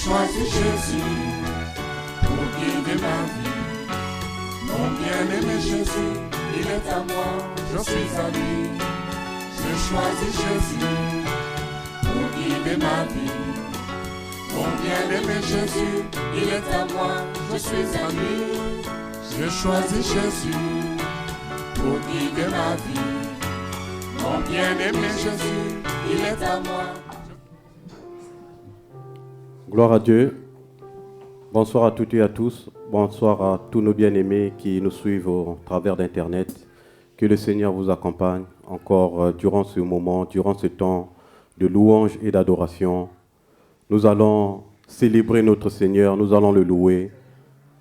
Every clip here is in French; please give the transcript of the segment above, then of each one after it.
choisi Jésus pour guider ma vie. Mon bien-aimé Jésus, il est à moi, je suis à lui. J'ai choisi Jésus pour guider ma vie. Mon bien-aimé Jésus, il est à moi, je suis à lui. J'ai choisi Jésus pour guider ma vie. Mon bien-aimé Jésus, il est à moi. Gloire à Dieu. Bonsoir à toutes et à tous. Bonsoir à tous nos bien-aimés qui nous suivent au travers d'Internet. Que le Seigneur vous accompagne encore durant ce moment, durant ce temps de louange et d'adoration. Nous allons célébrer notre Seigneur, nous allons le louer,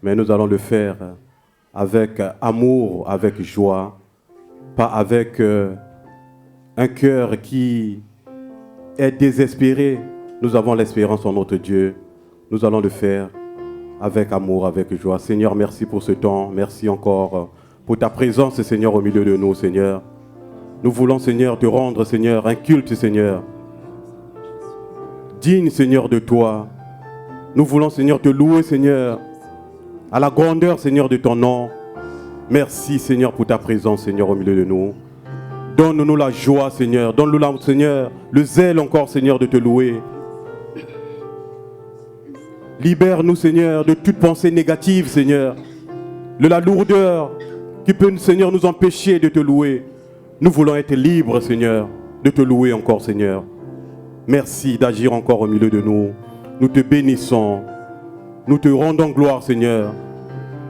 mais nous allons le faire avec amour, avec joie, pas avec un cœur qui est désespéré. Nous avons l'espérance en notre Dieu. Nous allons le faire avec amour, avec joie. Seigneur, merci pour ce temps. Merci encore pour ta présence, Seigneur, au milieu de nous, Seigneur. Nous voulons, Seigneur, te rendre, Seigneur, un culte, Seigneur. Digne, Seigneur, de toi. Nous voulons, Seigneur, te louer, Seigneur, à la grandeur, Seigneur, de ton nom. Merci, Seigneur, pour ta présence, Seigneur, au milieu de nous. Donne-nous la joie, Seigneur. Donne-nous, Seigneur, le zèle encore, Seigneur, de te louer. Libère-nous, Seigneur, de toute pensée négative, Seigneur. De la lourdeur qui peut, Seigneur, nous empêcher de te louer. Nous voulons être libres, Seigneur, de te louer encore, Seigneur. Merci d'agir encore au milieu de nous. Nous te bénissons. Nous te rendons gloire, Seigneur.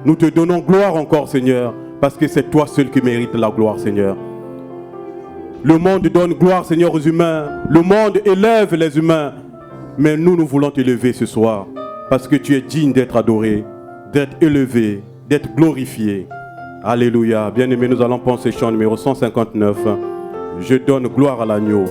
Nous te donnons gloire encore, Seigneur, parce que c'est toi seul qui mérite la gloire, Seigneur. Le monde donne gloire, Seigneur, aux humains. Le monde élève les humains. Mais nous voulons t'élever ce soir. Parce que tu es digne d'être adoré, d'être élevé, d'être glorifié. Alléluia. Bien-aimés, nous allons penser chant numéro 159. Je donne gloire à l'agneau.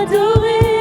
T'adorer.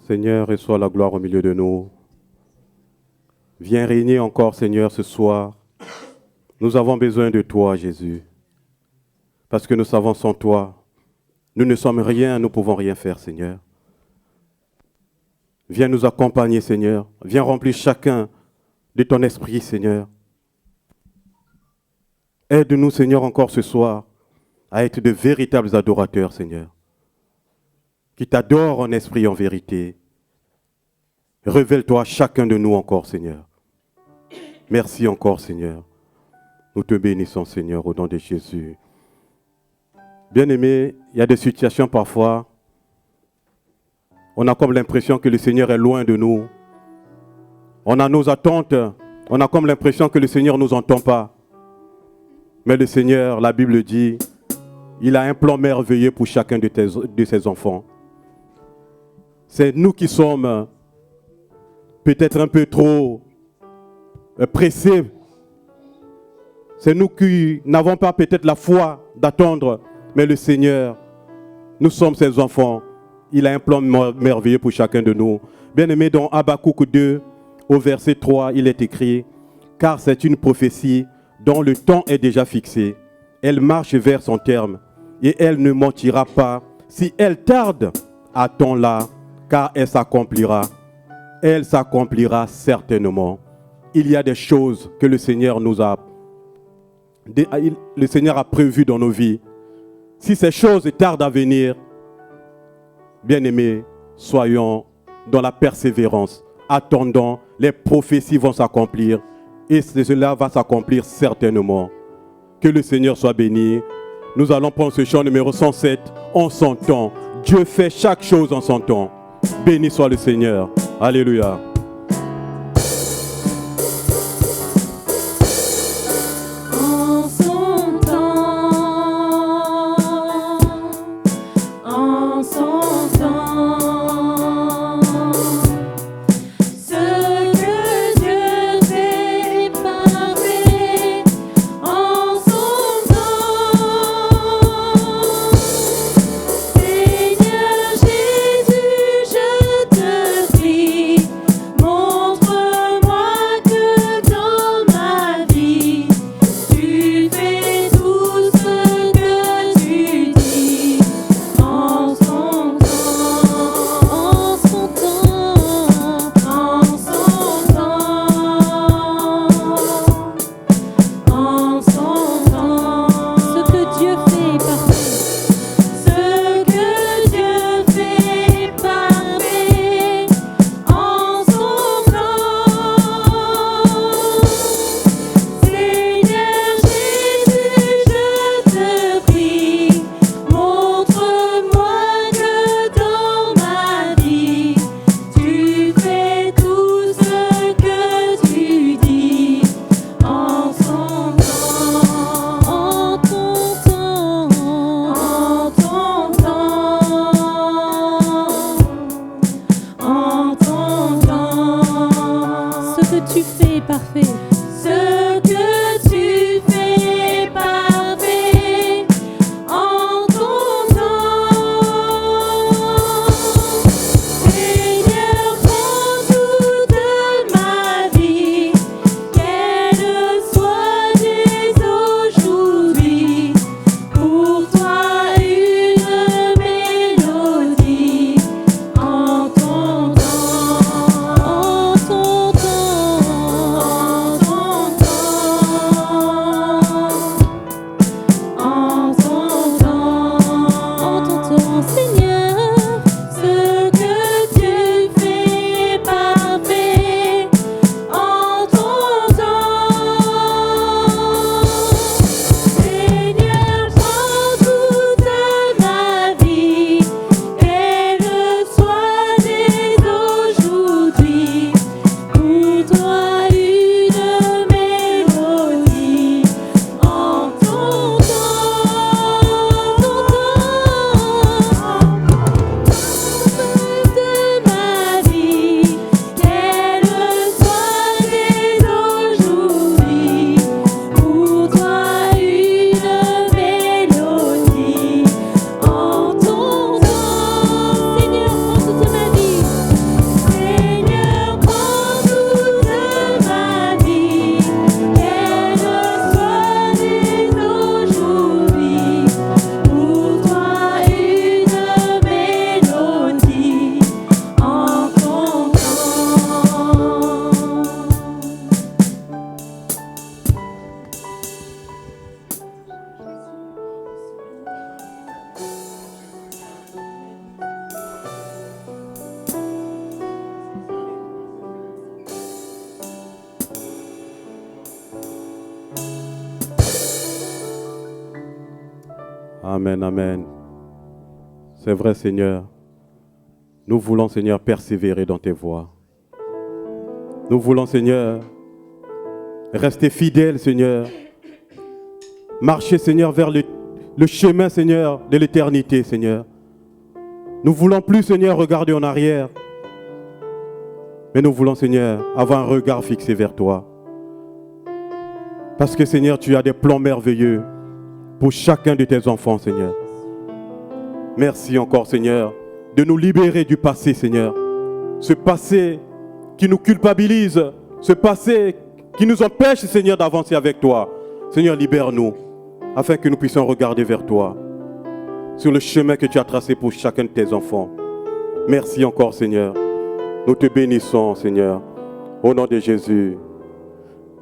Seigneur, reçois la gloire au milieu de nous. Viens régner encore, Seigneur, ce soir. Nous avons besoin de toi, Jésus. Parce que nous savons sans toi, nous ne sommes rien, nous ne pouvons rien faire, Seigneur. Viens nous accompagner, Seigneur. Viens remplir chacun de ton esprit, Seigneur. Aide-nous, Seigneur, encore ce soir, à être de véritables adorateurs, Seigneur. Qui t'adorent en esprit et en vérité. Révèle-toi à chacun de nous encore, Seigneur. Merci encore, Seigneur. Nous te bénissons, Seigneur, au nom de Jésus. Bien-aimés, il y a des situations parfois, on a comme l'impression que le Seigneur est loin de nous. On a nos attentes, on a comme l'impression que le Seigneur ne nous entend pas. Mais le Seigneur, la Bible dit, il a un plan merveilleux pour chacun de ses enfants. C'est nous qui sommes peut-être un peu trop pressés. C'est nous qui n'avons pas peut-être la foi d'attendre. Mais le Seigneur, nous sommes ses enfants. Il a un plan merveilleux pour chacun de nous. Bien-aimé, dans Habakkuk 2, au verset 3, il est écrit « Car c'est une prophétie dont le temps est déjà fixé. Elle marche vers son terme et elle ne mentira pas. Si elle tarde, attends-la, car elle s'accomplira. Elle s'accomplira certainement. » Il y a des choses que le Seigneur a prévues dans nos vies. Si ces choses tardent à venir, bien-aimés, soyons dans la persévérance. Attendons, les prophéties vont s'accomplir et cela va s'accomplir certainement. Que le Seigneur soit béni. Nous allons prendre ce chant numéro 107 en son temps. Dieu fait chaque chose en son temps. Béni soit le Seigneur. Alléluia. En ton temps, Amen, amen. C'est vrai, Seigneur. Nous voulons, Seigneur, persévérer dans tes voies. Nous voulons, Seigneur, rester fidèles, Seigneur. Marcher, Seigneur, vers le chemin, Seigneur, de l'éternité, Seigneur. Nous voulons plus, Seigneur, regarder en arrière. Mais nous voulons, Seigneur, avoir un regard fixé vers toi. Parce que, Seigneur, tu as des plans merveilleux pour chacun de tes enfants, Seigneur. Merci encore, Seigneur, de nous libérer du passé, Seigneur. Ce passé qui nous culpabilise, ce passé qui nous empêche, Seigneur, d'avancer avec toi. Seigneur, libère-nous, afin que nous puissions regarder vers toi, sur le chemin que tu as tracé pour chacun de tes enfants. Merci encore, Seigneur. Nous te bénissons, Seigneur, au nom de Jésus.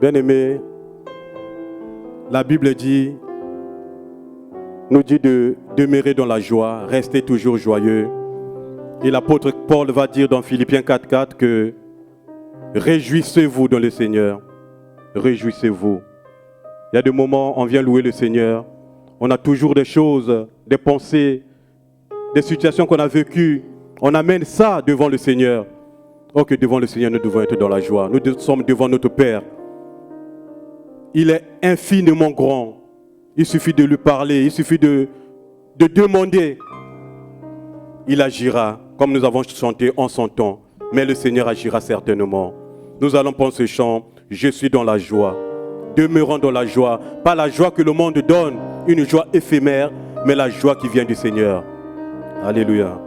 Bien-aimés, la Bible nous dit de demeurer dans la joie, rester toujours joyeux. Et l'apôtre Paul va dire dans Philippiens 4,4 que réjouissez-vous dans le Seigneur, réjouissez-vous. Il y a des moments où on vient louer le Seigneur, on a toujours des choses, des pensées, des situations qu'on a vécues, on amène ça devant le Seigneur. Oh, que devant le Seigneur nous devons être dans la joie, nous sommes devant notre Père. Il est infiniment grand. Il suffit de lui parler, il suffit de demander. Il agira, comme nous avons chanté en son temps. Mais le Seigneur agira certainement. Nous allons prendre ce chant, je suis dans la joie. Demeurons dans la joie. Pas la joie que le monde donne, une joie éphémère, mais la joie qui vient du Seigneur. Alléluia.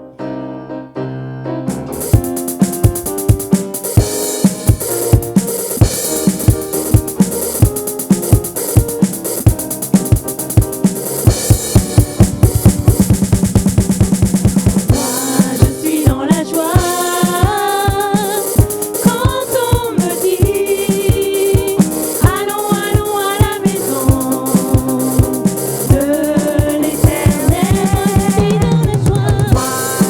De l'éternel, je suis dans la joie.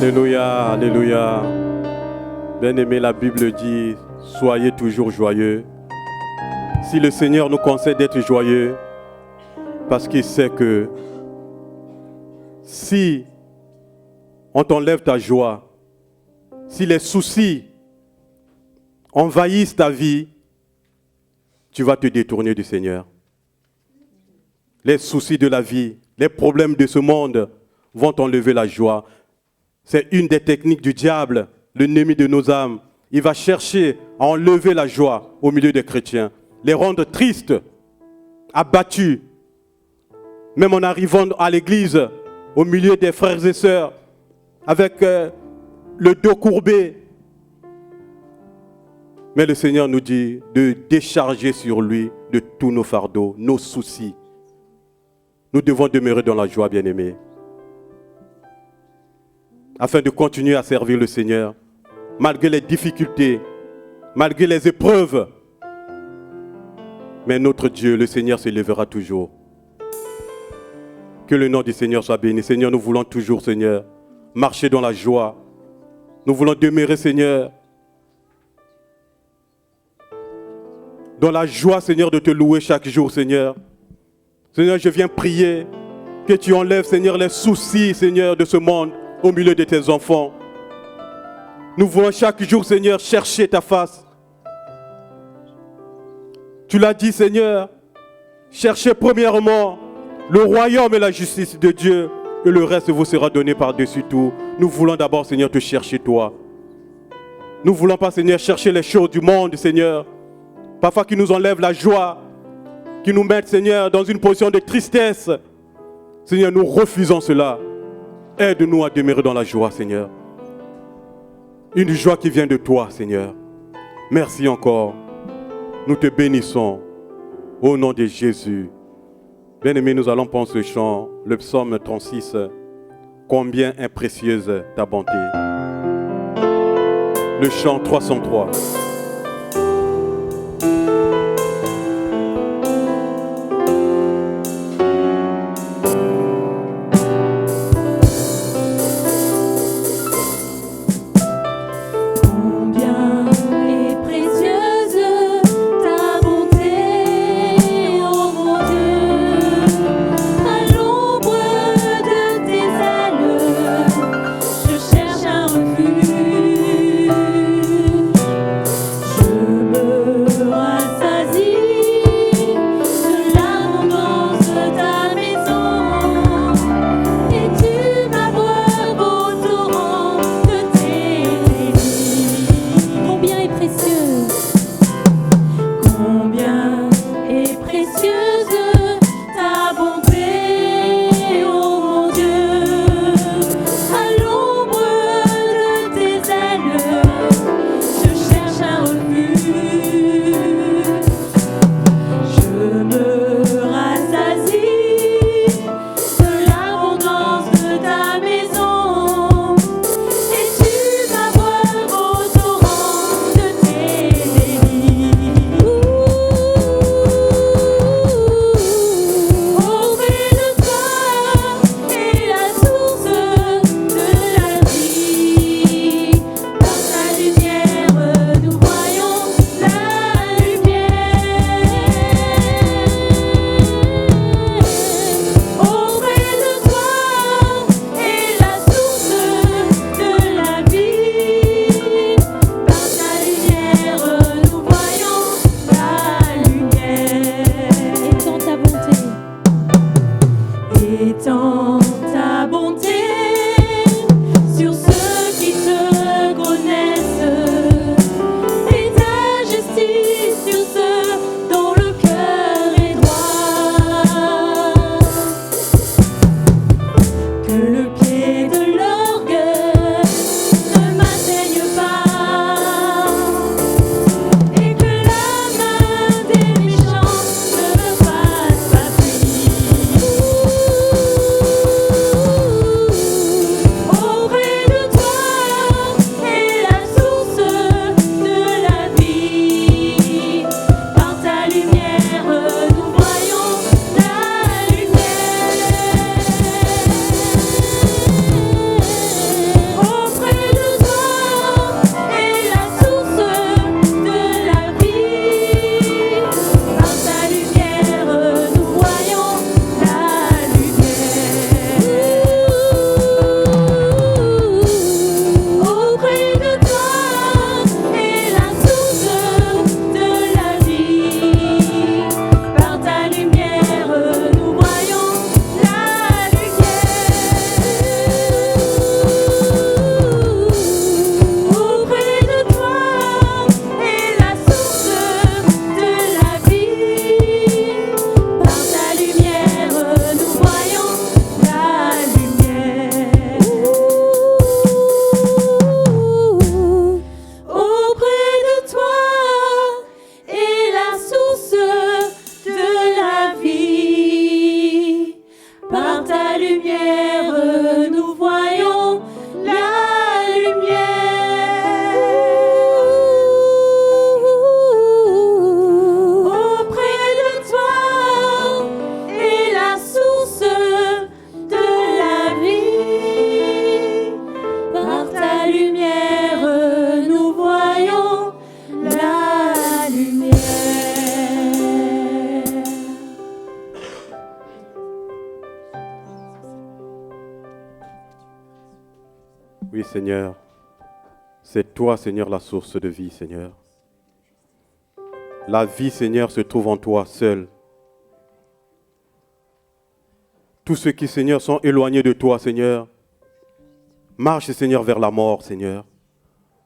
Alléluia, alléluia. Bien-aimé, la Bible dit, soyez toujours joyeux. Si le Seigneur nous conseille d'être joyeux, parce qu'il sait que si on t'enlève ta joie, si les soucis envahissent ta vie, tu vas te détourner du Seigneur. Les soucis de la vie, les problèmes de ce monde vont t'enlever la joie. C'est une des techniques du diable, l'ennemi de nos âmes. Il va chercher à enlever la joie au milieu des chrétiens, les rendre tristes, abattus. Même en arrivant à l'église, au milieu des frères et sœurs, avec le dos courbé. Mais le Seigneur nous dit de décharger sur lui de tous nos fardeaux, nos soucis. Nous devons demeurer dans la joie, bien-aimés, afin de continuer à servir le Seigneur, malgré les difficultés, malgré les épreuves. Mais notre Dieu, le Seigneur, se lèvera toujours. Que le nom du Seigneur soit béni. Seigneur, nous voulons toujours, Seigneur, marcher dans la joie. Nous voulons demeurer, Seigneur, dans la joie, Seigneur, de te louer chaque jour, Seigneur. Seigneur, je viens prier que tu enlèves, Seigneur, les soucis, Seigneur, de ce monde au milieu de tes enfants. Nous voulons chaque jour, Seigneur, chercher ta face. Tu l'as dit, Seigneur, cherchez premièrement le royaume et la justice de Dieu, et le reste vous sera donné par-dessus tout. Nous voulons d'abord, Seigneur, te chercher toi. Nous ne voulons pas, Seigneur, chercher les choses du monde, Seigneur. Parfois qui nous enlèvent la joie, qui nous mettent, Seigneur, dans une position de tristesse. Seigneur, nous refusons cela. Aide-nous à demeurer dans la joie, Seigneur. Une joie qui vient de toi, Seigneur. Merci encore. Nous te bénissons au nom de Jésus. Bien-aimés, nous allons prendre ce chant, le psaume 36. Combien est précieuse ta bonté. Le chant 303. lumière, nous voyons la lumière. Auprès de toi est la source de la vie. Par ta lumière, nous voyons la lumière. Oui, Seigneur, c'est toi, Seigneur, la source de vie, Seigneur. La vie, Seigneur, se trouve en toi seul. Tous ceux qui, Seigneur, sont éloignés de toi, Seigneur, marchent, Seigneur, vers la mort, Seigneur.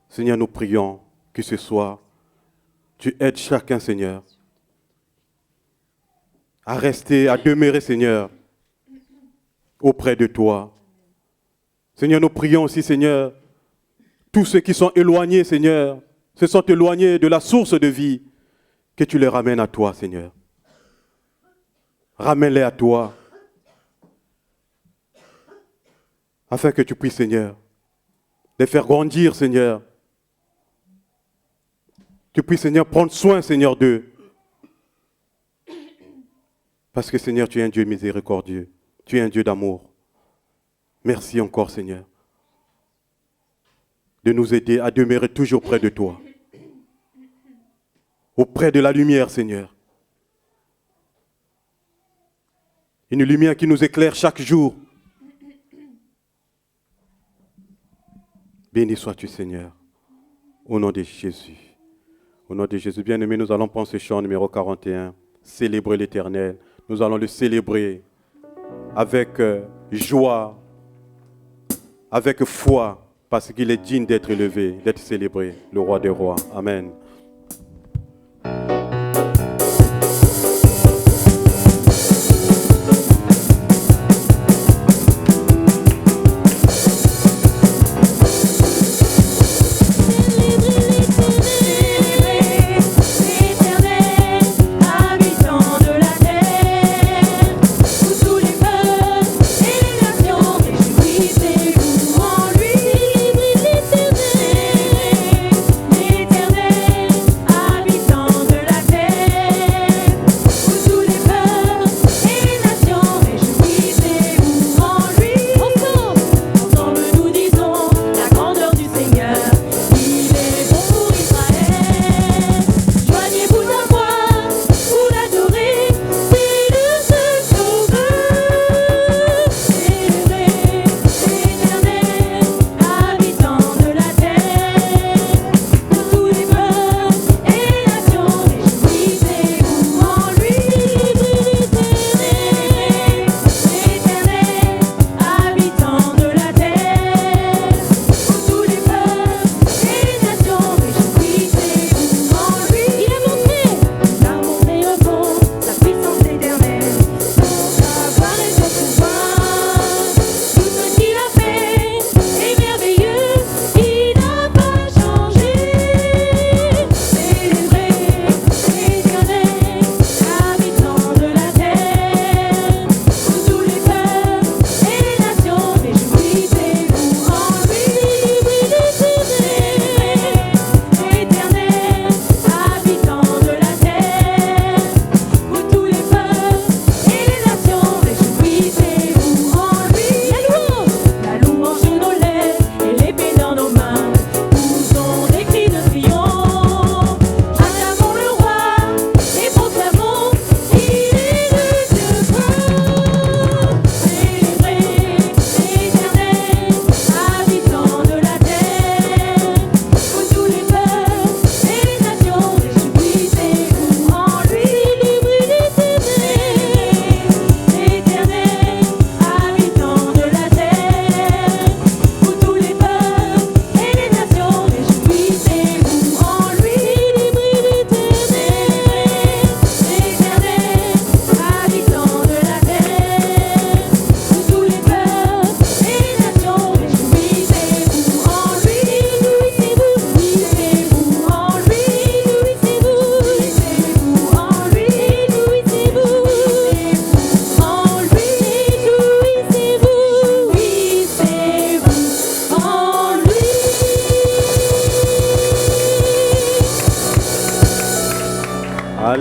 Seigneur, nous prions que ce soir, tu aides chacun, Seigneur, à rester, à demeurer, Seigneur, auprès de toi. Seigneur, nous prions aussi, Seigneur, tous ceux qui sont éloignés, Seigneur, se sont éloignés de la source de vie, que tu les ramènes à toi, Seigneur. Ramène-les à toi, afin que tu puisses, Seigneur, les faire grandir, Seigneur. Tu puisses, Seigneur, prendre soin, Seigneur, d'eux. Parce que, Seigneur, tu es un Dieu miséricordieux. Tu es un Dieu d'amour. Merci encore, Seigneur, de nous aider à demeurer toujours près de toi. Auprès de la lumière, Seigneur. Une lumière qui nous éclaire chaque jour. Béni sois-tu, Seigneur, au nom de Jésus. Au nom de Jésus, bien-aimé, nous allons prendre ce chant numéro 41, célébrer l'Éternel. Nous allons le célébrer avec joie, avec foi, parce qu'il est digne d'être élevé, d'être célébré, le roi des rois. Amen. L'éternel,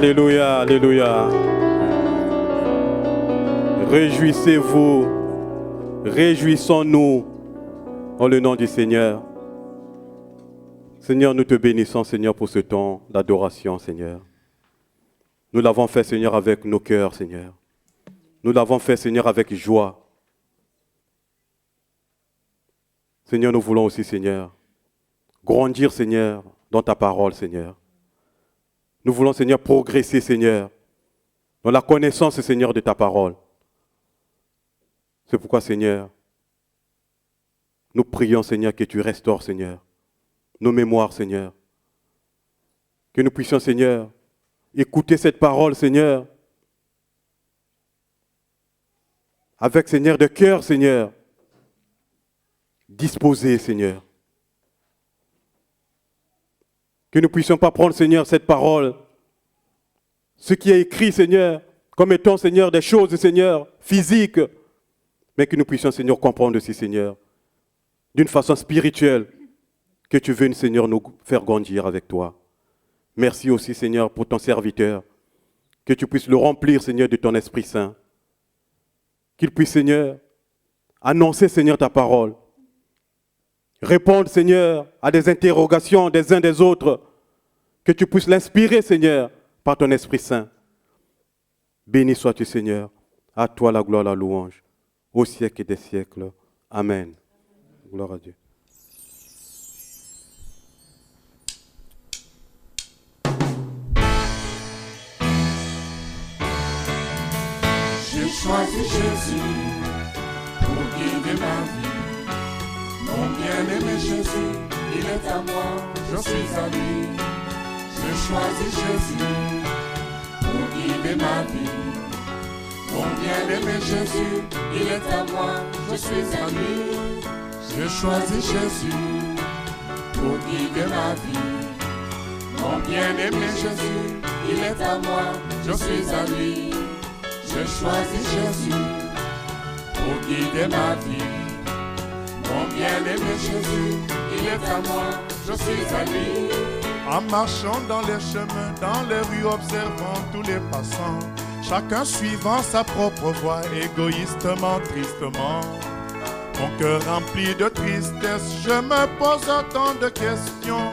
Alléluia, alléluia. Réjouissez-vous, réjouissons-nous en le nom du Seigneur. Seigneur, nous te bénissons, Seigneur, pour ce temps d'adoration, Seigneur. Nous l'avons fait, Seigneur, avec nos cœurs, Seigneur. Nous l'avons fait, Seigneur, avec joie. Seigneur, nous voulons aussi, Seigneur, grandir, Seigneur, dans ta parole, Seigneur. Nous voulons, Seigneur, progresser, Seigneur, dans la connaissance, Seigneur, de ta parole. C'est pourquoi, Seigneur, nous prions, Seigneur, que tu restaures, Seigneur, nos mémoires, Seigneur. Que nous puissions, Seigneur, écouter cette parole, Seigneur, avec, Seigneur, de cœur, Seigneur, disposé, Seigneur. Que nous ne puissions pas prendre, Seigneur, cette parole, ce qui est écrit, Seigneur, comme étant, Seigneur, des choses, Seigneur, physiques, mais que nous puissions, Seigneur, comprendre aussi, Seigneur, d'une façon spirituelle, que tu veux, Seigneur, nous faire grandir avec toi. Merci aussi, Seigneur, pour ton serviteur, que tu puisses le remplir, Seigneur, de ton Esprit Saint. Qu'il puisse, Seigneur, annoncer, Seigneur, ta parole. Répondre, Seigneur, à des interrogations des uns des autres. Que tu puisses l'inspirer, Seigneur, par ton Esprit Saint. Béni sois-tu, Seigneur. À toi la gloire, la louange, au siècle des siècles. Amen. Gloire à Dieu. J'ai choisi Jésus pour guider ma vie. Mon bien-aimé Jésus, il est à moi, je suis à lui. J'ai choisi Jésus pour guider ma vie. Mon bien-aimé Jésus, il est à moi, je suis à lui. J'ai choisi Jésus pour guider ma vie. Mon bien-aimé Jésus, il est à moi, je suis à lui. J'ai choisi Jésus pour guider ma vie. Mon bien-aimé Jésus, il est à moi, je suis à lui. En marchant dans les chemins, dans les rues, observant tous les passants, chacun suivant sa propre voie, égoïstement, tristement. Mon cœur rempli de tristesse, je me pose tant de questions.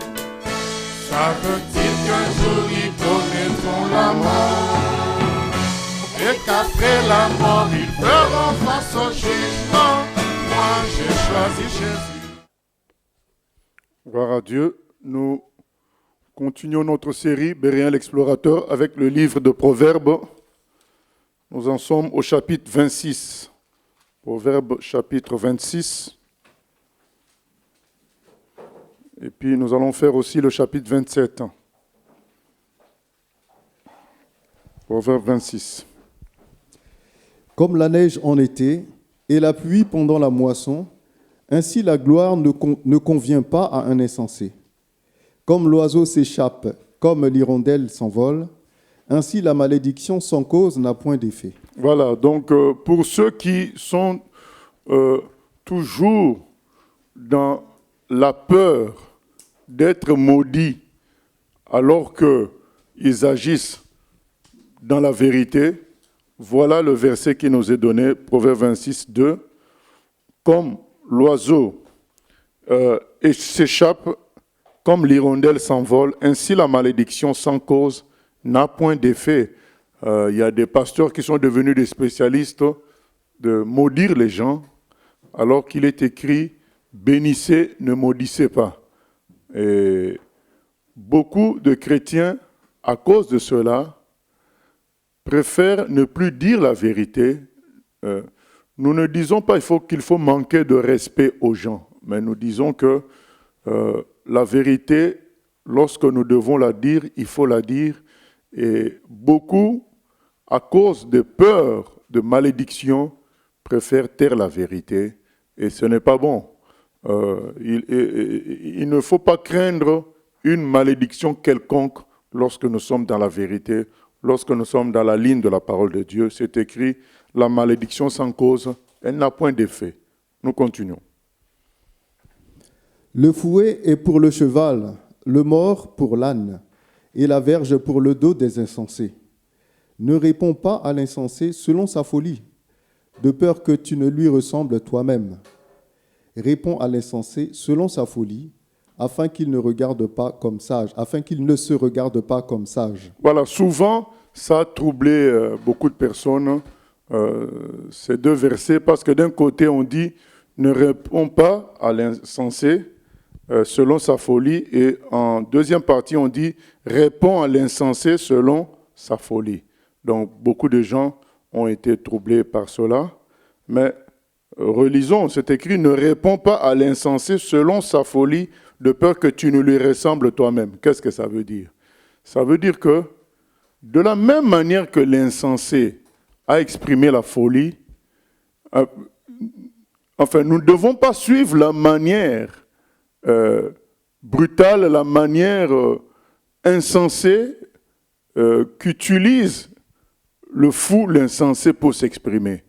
Savent-ils qu'un jour ils connaîtront la mort, et qu'après la mort ils feront face au jugement? Moi j'ai choisi Jésus. Gloire à Dieu. Nous continuons notre série Bérien l'explorateur avec le livre de Proverbes. Nous en sommes au chapitre 26. Proverbes chapitre 26. Et puis nous allons faire aussi le chapitre 27. Proverbe 26. Comme la neige en été et la pluie pendant la moisson, ainsi la gloire ne convient pas à un insensé. Comme l'oiseau s'échappe, comme l'hirondelle s'envole, ainsi la malédiction sans cause n'a point d'effet. Voilà, donc pour ceux qui sont toujours dans la peur d'être maudits alors qu'ils agissent dans la vérité, voilà le verset qui nous est donné, Proverbe 26, 2. Comme l'oiseau s'échappe, comme l'hirondelle s'envole, ainsi la malédiction sans cause n'a point d'effet. Il y a des pasteurs qui sont devenus des spécialistes de maudire les gens, alors qu'il est écrit « bénissez, ne maudissez pas ». Et beaucoup de chrétiens, à cause de cela, préfèrent ne plus dire la vérité. Nous ne disons pas qu'il faut manquer de respect aux gens, mais nous disons que la vérité, lorsque nous devons la dire, il faut la dire. Et beaucoup, à cause de peur, de malédiction, préfèrent taire la vérité. Et ce n'est pas bon. Il ne faut pas craindre une malédiction quelconque lorsque nous sommes dans la vérité, lorsque nous sommes dans la ligne de la parole de Dieu. C'est écrit, la malédiction sans cause, elle n'a point d'effet. Nous continuons. Le fouet est pour le cheval, le mors pour l'âne, et la verge pour le dos des insensés. Ne réponds pas à l'insensé selon sa folie, de peur que tu ne lui ressembles toi-même. Réponds à l'insensé selon sa folie, afin qu'il ne regarde pas comme sage, afin qu'il ne se regarde pas comme sage. Voilà, souvent, ça a troublé beaucoup de personnes, ces deux versets, parce que d'un côté, on dit « ne réponds pas à l'insensé selon sa folie », et en deuxième partie, on dit « réponds à l'insensé selon sa folie ». Donc, beaucoup de gens ont été troublés par cela, mais relisons, c'est écrit « ne réponds pas à l'insensé selon sa folie, de peur que tu ne lui ressembles toi-même ». Qu'est-ce que ça veut dire? Ça veut dire que, de la même manière que l'insensé a exprimé la folie, nous ne devons pas suivre la manière brutale, la manière insensée qu'utilise le fou, l'insensé pour s'exprimer.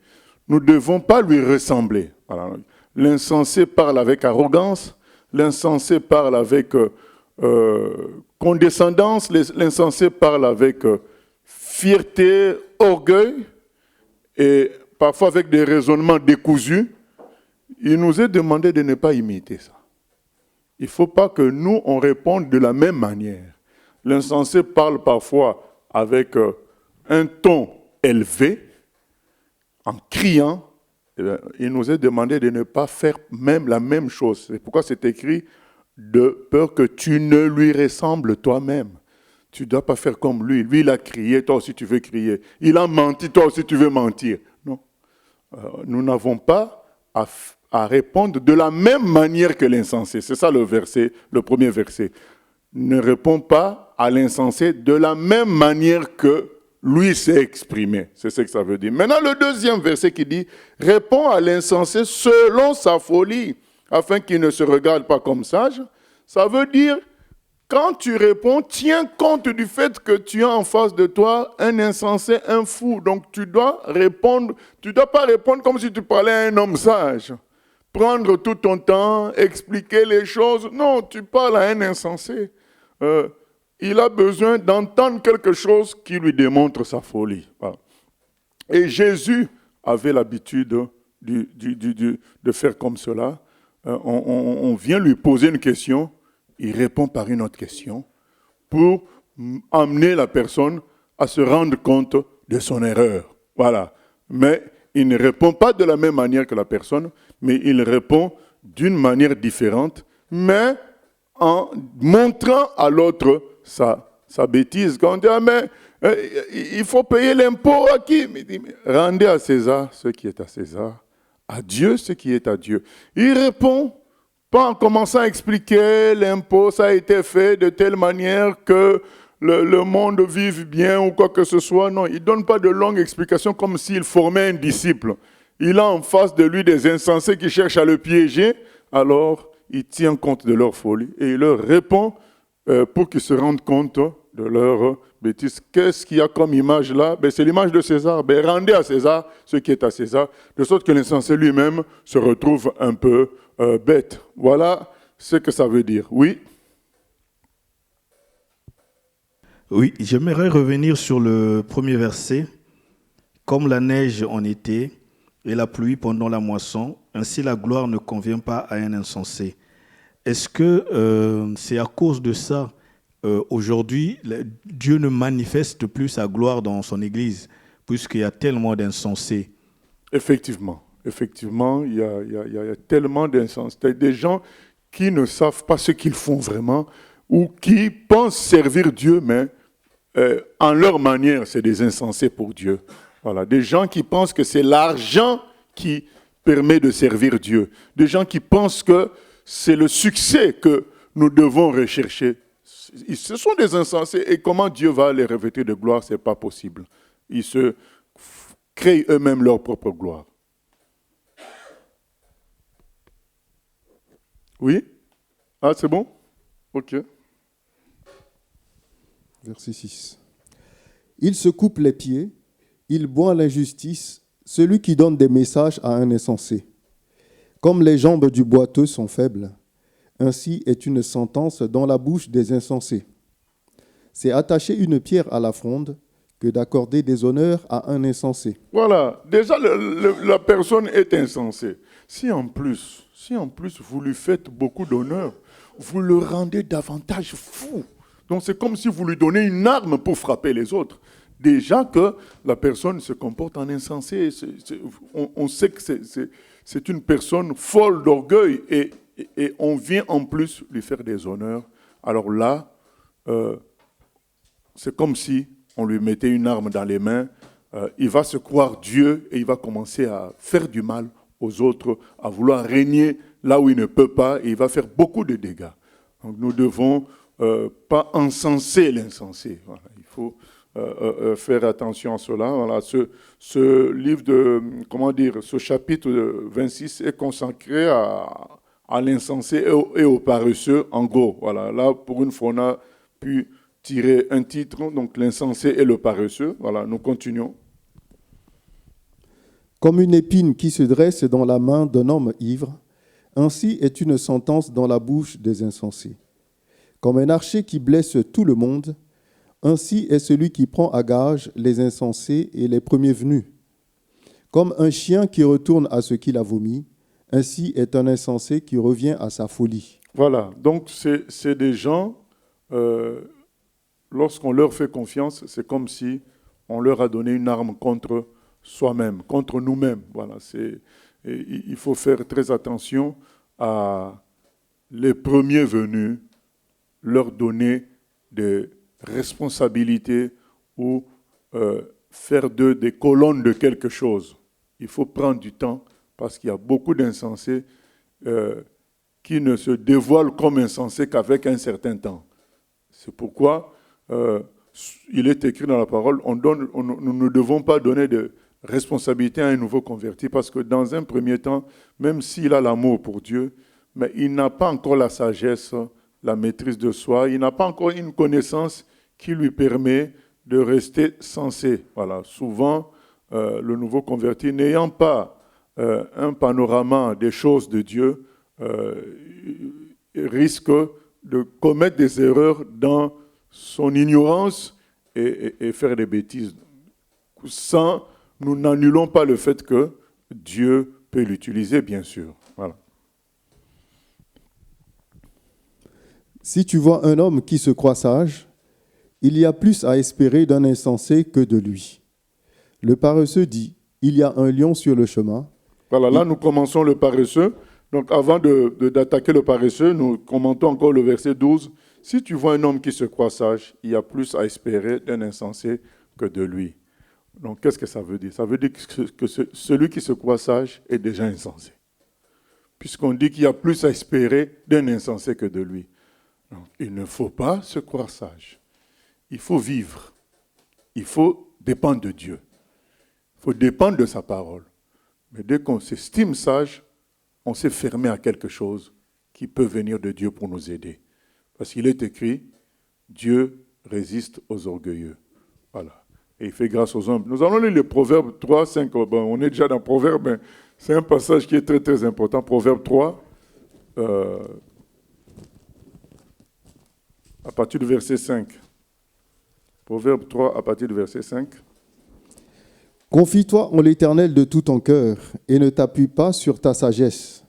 Nous ne devons pas lui ressembler. Voilà. L'insensé parle avec arrogance, l'insensé parle avec condescendance, l'insensé parle avec fierté, orgueil, et parfois avec des raisonnements décousus. Il nous est demandé de ne pas imiter ça. Il ne faut pas que nous, on réponde de la même manière. L'insensé parle parfois avec un ton élevé, en criant. Il nous est demandé de ne pas faire même la même chose. C'est pourquoi c'est écrit « de peur que tu ne lui ressembles toi-même ». Tu ne dois pas faire comme lui. Lui, il a crié, toi aussi tu veux crier. Il a menti, toi aussi tu veux mentir. Non. Nous n'avons pas à répondre de la même manière que l'insensé. C'est ça le verset, le premier verset. Ne réponds pas à l'insensé de la même manière que lui s'est exprimé. C'est ce que ça veut dire. Maintenant, le deuxième verset qui dit « réponds à l'insensé selon sa folie, afin qu'il ne se regarde pas comme sage ». Ça veut dire, quand tu réponds, tiens compte du fait que tu as en face de toi un insensé, un fou. Donc tu dois répondre, tu ne dois pas répondre comme si tu parlais à un homme sage. Prendre tout ton temps, expliquer les choses. Non, tu parles à un insensé. Il a besoin d'entendre quelque chose qui lui démontre sa folie. Voilà. Et Jésus avait l'habitude de faire comme cela. On vient lui poser une question, il répond par une autre question pour amener la personne à se rendre compte de son erreur. Voilà. Mais il ne répond pas de la même manière que la personne, mais il répond d'une manière différente, mais en montrant à l'autre sa bêtise. Quand on dit, ah, mais il faut payer l'impôt à qui? Mais il dit, rendez à César ce qui est à César, à Dieu ce qui est à Dieu. Il répond, pas en commençant à expliquer l'impôt, ça a été fait de telle manière que le monde vive bien ou quoi que ce soit. Non, il ne donne pas de longues explications comme s'il formait un disciple. Il a en face de lui des insensés qui cherchent à le piéger, alors il tient compte de leur folie et il leur répond pour qu'ils se rendent compte de leur bêtise. Qu'est-ce qu'il y a comme image là? C'est l'image de César. Rendez à César ce qui est à César, de sorte que l'insensé lui-même se retrouve un peu bête. Voilà ce que ça veut dire. Oui? Oui, j'aimerais revenir sur le premier verset. Comme la neige en été et la pluie pendant la moisson, ainsi la gloire ne convient pas à un insensé. Est-ce que c'est à cause de ça, aujourd'hui, Dieu ne manifeste plus sa gloire dans son Église, puisqu'il y a tellement d'insensés? Effectivement, il y a tellement d'insensés. Des gens qui ne savent pas ce qu'ils font vraiment, ou qui pensent servir Dieu, mais en leur manière, c'est des insensés pour Dieu. Voilà, des gens qui pensent que c'est l'argent qui permet de servir Dieu. Des gens qui pensent que c'est le succès que nous devons rechercher. Ce sont des insensés. Et comment Dieu va les revêtir de gloire, ce n'est pas possible. Ils se créent eux-mêmes leur propre gloire. Oui? Ah, c'est bon? Ok. Verset 6. Il se coupe les pieds, il boit l'injustice, celui qui donne des messages à un insensé. Comme les jambes du boiteux sont faibles, ainsi est une sentence dans la bouche des insensés. c'est attacher une pierre à la fronde que d'accorder des honneurs à un insensé. Voilà, déjà la personne est insensée. Si en plus vous lui faites beaucoup d'honneur, vous le rendez davantage fou. Donc c'est comme si vous lui donnez une arme pour frapper les autres. Déjà que la personne se comporte en insensé. On sait que c'est une personne folle d'orgueil et on vient en plus lui faire des honneurs. Alors là, c'est comme si on lui mettait une arme dans les mains. Il va se croire Dieu et il va commencer à faire du mal aux autres, à vouloir régner là où il ne peut pas et il va faire beaucoup de dégâts. Donc nous ne devons pas encenser l'insensé. Voilà, il faut faire attention à cela. Voilà, ce livre ce chapitre 26 est consacré à l'insensé et au paresseux, en gros. Voilà, là, pour une fois, on a pu tirer un titre, donc l'insensé et le paresseux. Voilà, nous continuons. Comme une épine qui se dresse dans la main d'un homme ivre, ainsi est une sentence dans la bouche des insensés. Comme un archer qui blesse tout le monde, ainsi est celui qui prend à gage les insensés et les premiers venus. Comme un chien qui retourne à ce qu'il a vomi, ainsi est un insensé qui revient à sa folie. Voilà, donc c'est des gens, lorsqu'on leur fait confiance, c'est comme si on leur a donné une arme contre soi-même, contre nous-mêmes. Voilà, il faut faire très attention à les premiers venus, leur donner des responsabilités ou faire d'eux des colonnes de quelque chose. Il faut prendre du temps parce qu'il y a beaucoup d'insensés qui ne se dévoilent comme insensés qu'avec un certain temps. C'est pourquoi il est écrit dans la parole, nous ne devons pas donner de responsabilité à un nouveau converti parce que dans un premier temps, même s'il a l'amour pour Dieu, mais il n'a pas encore la sagesse, la maîtrise de soi, il n'a pas encore une connaissance qui lui permet de rester sensé. Voilà. Souvent, le nouveau converti, n'ayant pas un panorama des choses de Dieu, risque de commettre des erreurs dans son ignorance et faire des bêtises. Nous n'annulons pas le fait que Dieu peut l'utiliser, bien sûr. Voilà. Si tu vois un homme qui se croit sage, il y a plus à espérer d'un insensé que de lui. Le paresseux dit, il y a un lion sur le chemin. Voilà, là nous commençons le paresseux. Donc avant d'attaquer le paresseux, nous commentons encore le verset 12. Si tu vois un homme qui se croit sage, il y a plus à espérer d'un insensé que de lui. Donc qu'est-ce que ça veut dire? Ça veut dire que celui qui se croit sage est déjà insensé. Puisqu'on dit qu'il y a plus à espérer d'un insensé que de lui. Donc, il ne faut pas se croire sage. Il faut vivre. Il faut dépendre de Dieu. Il faut dépendre de sa parole. Mais dès qu'on s'estime sage, on s'est fermé à quelque chose qui peut venir de Dieu pour nous aider. Parce qu'il est écrit, Dieu résiste aux orgueilleux. Voilà. Et il fait grâce aux humbles. Nous allons lire le Proverbe 3, 5. Bon, on est déjà dans Proverbe, mais c'est un passage qui est très très important. Proverbe 3, à partir du verset 5. Proverbe 3, à partir du verset 5. Confie-toi en l'Éternel de tout ton cœur et ne t'appuie pas sur ta sagesse.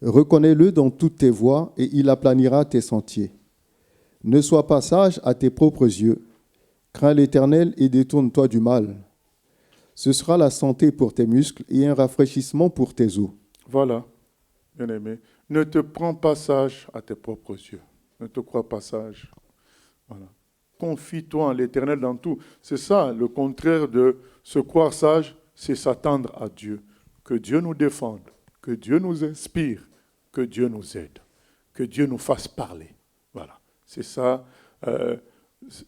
Reconnais-le dans toutes tes voies et il aplanira tes sentiers. Ne sois pas sage à tes propres yeux. Crains l'Éternel et détourne-toi du mal. Ce sera la santé pour tes muscles et un rafraîchissement pour tes os. Voilà, bien-aimé. Ne te prends pas sage à tes propres yeux. Ne te crois pas sage. Voilà. Confie-toi en l'Éternel dans tout. C'est ça, le contraire de se croire sage, c'est s'attendre à Dieu. Que Dieu nous défende, que Dieu nous inspire, que Dieu nous aide, que Dieu nous fasse parler. Voilà, c'est ça.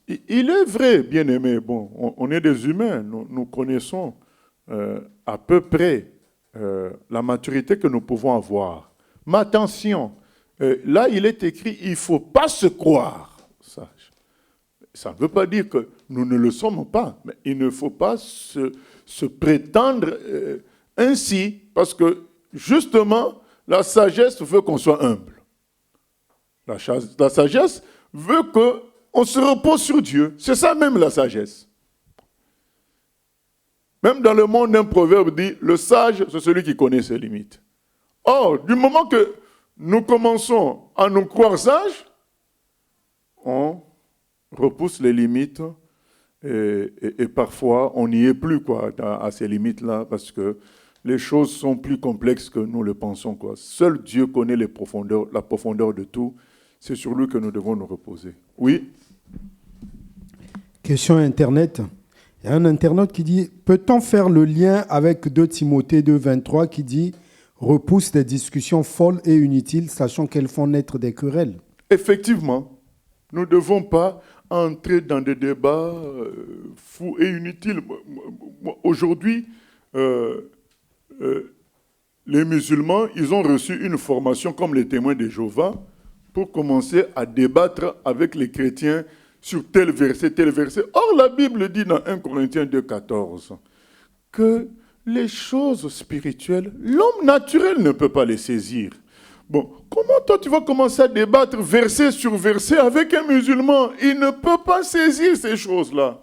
Il est vrai, bien-aimé, bon, on est des humains, nous connaissons à peu près la maturité que nous pouvons avoir. Mais attention, là il est écrit, il ne faut pas se croire sage. Ça ne veut pas dire que nous ne le sommes pas, mais il ne faut pas se prétendre ainsi, parce que justement, la sagesse veut qu'on soit humble. La sagesse veut que on se repose sur Dieu. C'est ça même la sagesse. Même dans le monde, un proverbe dit, le sage, c'est celui qui connaît ses limites. Or, du moment que nous commençons à nous croire sages, on repousse les limites et parfois on n'y est plus quoi, à ces limites-là parce que les choses sont plus complexes que nous le pensons. Quoi. Seul Dieu connaît la profondeur de tout. C'est sur lui que nous devons nous reposer. Oui? Question Internet. Il y a un internaute qui dit « Peut-on faire le lien avec 2 Timothée 2, 23 qui dit « Repousse des discussions folles et inutiles, sachant qu'elles font naître des querelles ». Effectivement, nous ne devons pas entrer dans des débats fous et inutiles. Aujourd'hui, les musulmans, ils ont reçu une formation comme les témoins de Jéhovah pour commencer à débattre avec les chrétiens sur tel verset, tel verset. Or, la Bible dit dans 1 Corinthiens 2,14 que les choses spirituelles, l'homme naturel ne peut pas les saisir. Bon, comment toi tu vas commencer à débattre verset sur verset avec un musulman? Il ne peut pas saisir ces choses-là.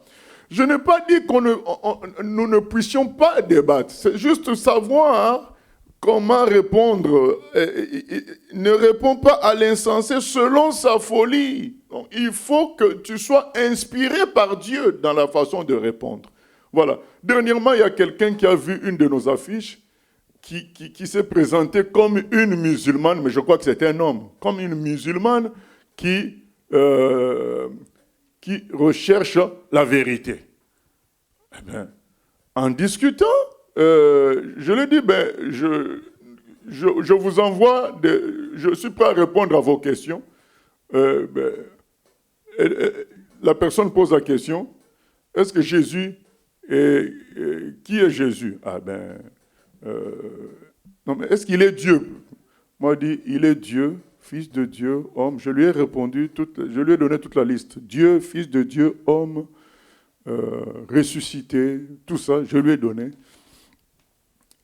Je n'ai pas dit que nous ne puissions pas débattre. C'est juste savoir comment répondre. Il ne répond pas à l'insensé selon sa folie. Donc, il faut que tu sois inspiré par Dieu dans la façon de répondre. Voilà. Dernièrement, il y a quelqu'un qui a vu une de nos affiches qui s'est présentée comme une musulmane, mais je crois que c'était un homme, comme une musulmane qui recherche la vérité. Eh bien, en discutant, je lui ai dit, je vous envoie, je suis prêt à répondre à vos questions. La personne pose la question, est-ce que Jésus qui est Jésus? Non, mais est-ce qu'il est Dieu? Moi, je dis, il est Dieu, Fils de Dieu, homme. Je lui ai répondu, je lui ai donné toute la liste. Dieu, Fils de Dieu, homme, ressuscité, tout ça, je lui ai donné.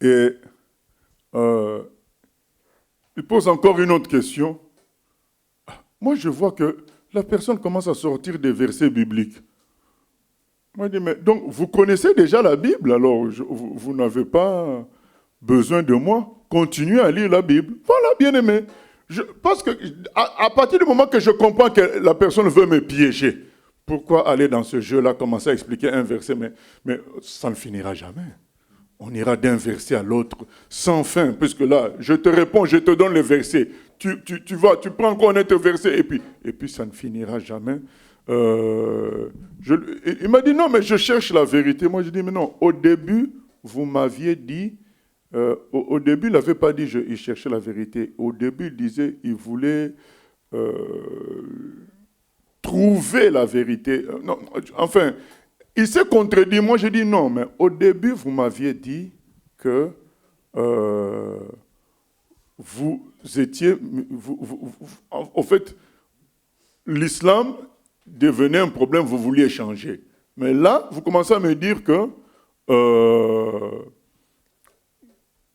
Et il pose encore une autre question. Moi, je vois que la personne commence à sortir des versets bibliques. Moi, je dis, mais donc, vous connaissez déjà la Bible, alors vous n'avez pas besoin de moi. Continuez à lire la Bible. Voilà, bien-aimé. Parce que à partir du moment que je comprends que la personne veut me piéger, pourquoi aller dans ce jeu-là, commencer à expliquer un verset, mais ça ne finira jamais. On ira d'un verset à l'autre sans fin, puisque là, je te réponds, je te donne le verset. Tu prends encore un autre verset, et puis ça ne finira jamais. Il m'a dit, non, mais je cherche la vérité. Moi, je dis, mais non, au début, vous m'aviez dit, au début, il n'avait pas dit il cherchait la vérité. Au début, il disait, il voulait trouver la vérité. Non, enfin, il s'est contredit. Moi, j'ai dit non, mais au début, vous m'aviez dit que vous étiez... en fait, l'islam devenait un problème, vous vouliez changer. Mais là, vous commencez à me dire que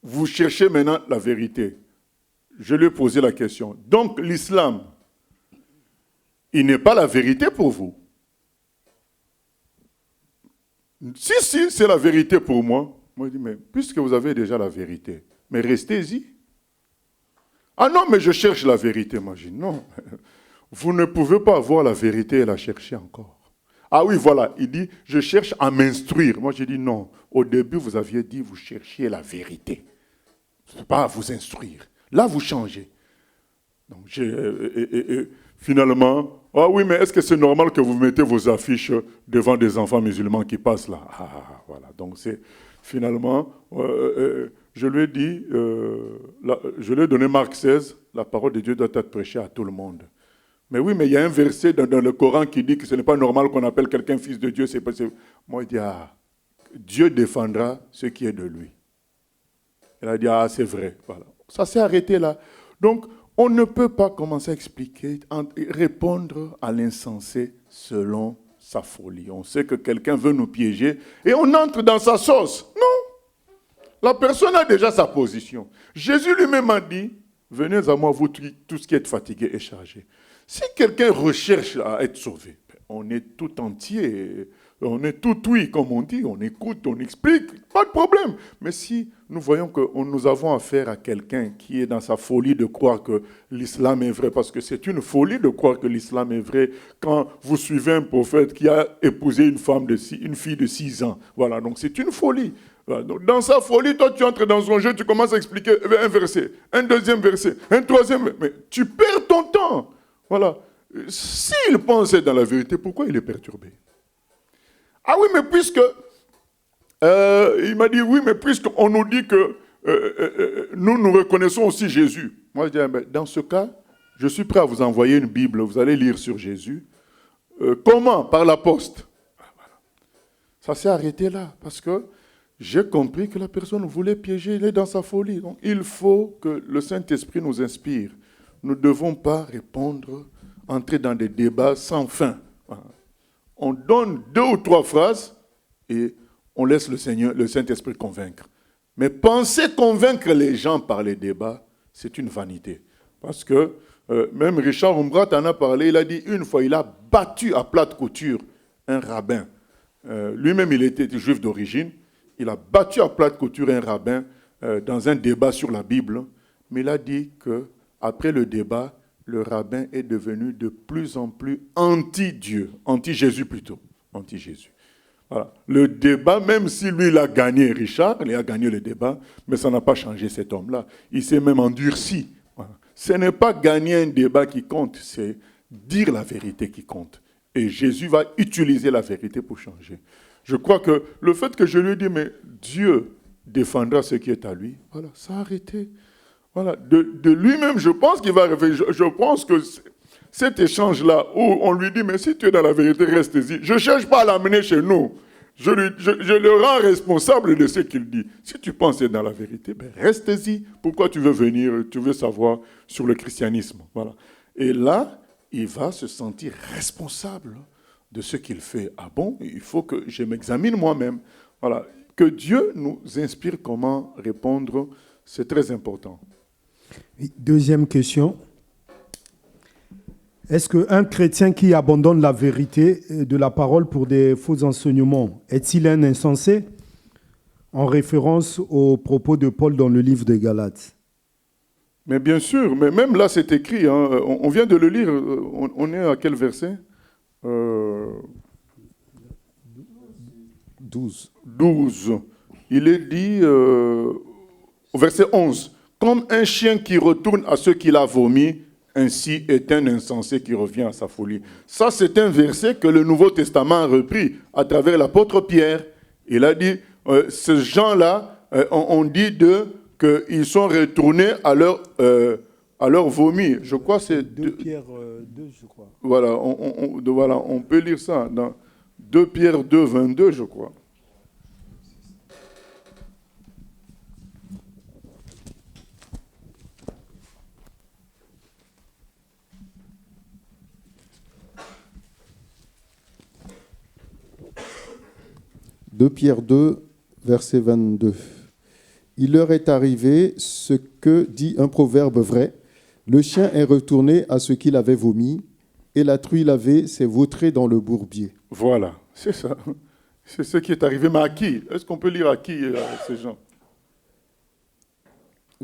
vous cherchez maintenant la vérité. Je lui ai posé la question. Donc, l'islam, il n'est pas la vérité pour vous? Si, c'est la vérité pour moi. Moi, je dis, mais puisque vous avez déjà la vérité, mais restez-y. Ah non, mais je cherche la vérité. Moi, je dis, non, vous ne pouvez pas avoir la vérité et la chercher encore. Ah oui, voilà, il dit, je cherche à m'instruire. Moi, j'ai dit, non, au début, vous aviez dit, vous cherchiez la vérité. Ce n'est pas à vous instruire. Là, vous changez. Donc, finalement, ah oui, mais est-ce que c'est normal que vous mettez vos affiches devant des enfants musulmans qui passent là? Ah, voilà. Donc, c'est finalement, je lui ai dit, je lui ai donné Marc 16, la parole de Dieu doit être prêchée à tout le monde. Mais oui, mais il y a un verset dans le Coran qui dit que ce n'est pas normal qu'on appelle quelqu'un fils de Dieu. Moi, il dit, Dieu défendra ce qui est de lui. Il a dit, c'est vrai. Voilà. Ça s'est arrêté là. Donc, on ne peut pas commencer à expliquer, répondre à l'insensé selon sa folie. On sait que quelqu'un veut nous piéger et on entre dans sa sauce. Non. La personne a déjà sa position. Jésus lui-même a dit, venez à moi, vous tous qui êtes fatigués et chargés. Si quelqu'un recherche à être sauvé, on est tout entier, on est tout oui, comme on dit, on écoute, on explique, pas de problème. Mais si nous voyons que nous avons affaire à quelqu'un qui est dans sa folie de croire que l'islam est vrai, parce que c'est une folie de croire que l'islam est vrai quand vous suivez un prophète qui a épousé une fille de 6 ans. Voilà, donc c'est une folie. Voilà, donc dans sa folie, toi tu entres dans son jeu, tu commences à expliquer un verset, un deuxième verset, un troisième, mais tu perds ton temps. Voilà. S'il pensait dans la vérité, pourquoi il est perturbé? Ah oui, mais puisque... il m'a dit, oui, mais puisqu'on nous dit que nous reconnaissons aussi Jésus. Moi, je dis, dans ce cas, je suis prêt à vous envoyer une Bible. Vous allez lire sur Jésus. Comment? Par la poste. Voilà. Ça s'est arrêté là, parce que j'ai compris que la personne voulait piéger, il est dans sa folie. Donc, il faut que le Saint-Esprit nous inspire. Nous ne devons pas répondre, entrer dans des débats sans fin. Voilà. On donne 2 ou 3 phrases et on laisse le Saint-Esprit convaincre. Mais penser convaincre les gens par les débats, c'est une vanité. Parce que même Richard Umbrat en a parlé, il a dit une fois, il a battu à plate couture un rabbin. Lui-même, il était juif d'origine. Il a battu à plate couture un rabbin dans un débat sur la Bible. Mais il a dit qu'après le débat, le rabbin est devenu de plus en plus anti-Dieu, anti-Jésus plutôt, anti-Jésus. Voilà. Le débat, même si lui, il a gagné, Richard, il a gagné le débat, mais ça n'a pas changé cet homme-là. Il s'est même endurci. Voilà. Ce n'est pas gagner un débat qui compte, c'est dire la vérité qui compte. Et Jésus va utiliser la vérité pour changer. Je crois que le fait que je lui ai dit, mais Dieu défendra ce qui est à lui, voilà, ça a arrêté. Voilà. De lui-même, je pense qu'il va réfléchir. Je pense que cet échange-là, où on lui dit, mais si tu es dans la vérité, reste-y. Je ne cherche pas à l'amener chez nous. Je le rends responsable de ce qu'il dit. Si tu penses être dans la vérité, ben reste-y. Pourquoi tu veux venir, tu veux savoir sur le christianisme? Voilà. Et là, il va se sentir responsable de ce qu'il fait. Ah bon, il faut que je m'examine moi-même. Voilà. Que Dieu nous inspire comment répondre, c'est très important. Deuxième question. Est-ce qu'un chrétien qui abandonne la vérité de la parole pour des faux enseignements, est-il un insensé? En référence aux propos de Paul dans le livre des Galates. Mais bien sûr, mais même là c'est écrit, hein, on vient de le lire, on est à quel verset 12. 12. Il est dit au verset 11, « Comme un chien qui retourne à ce qu'il a vomi, ainsi est un insensé qui revient à sa folie. » Ça, c'est un verset que le Nouveau Testament a repris à travers l'apôtre Pierre. Il a dit, ces gens-là, on dit d'eux qu'ils sont retournés à leur vomi. Je crois que c'est... 2 Pierre 2, je crois. Voilà, on peut lire ça dans 2 Pierre 2, 22, je crois. De Pierre 2, verset 22. Il leur est arrivé ce que dit un proverbe vrai. Le chien est retourné à ce qu'il avait vomi, et la truie lavée s'est vautrée dans le bourbier. Voilà, c'est ça. C'est ce qui est arrivé. Mais à qui? Est-ce qu'on peut lire à qui ces gens?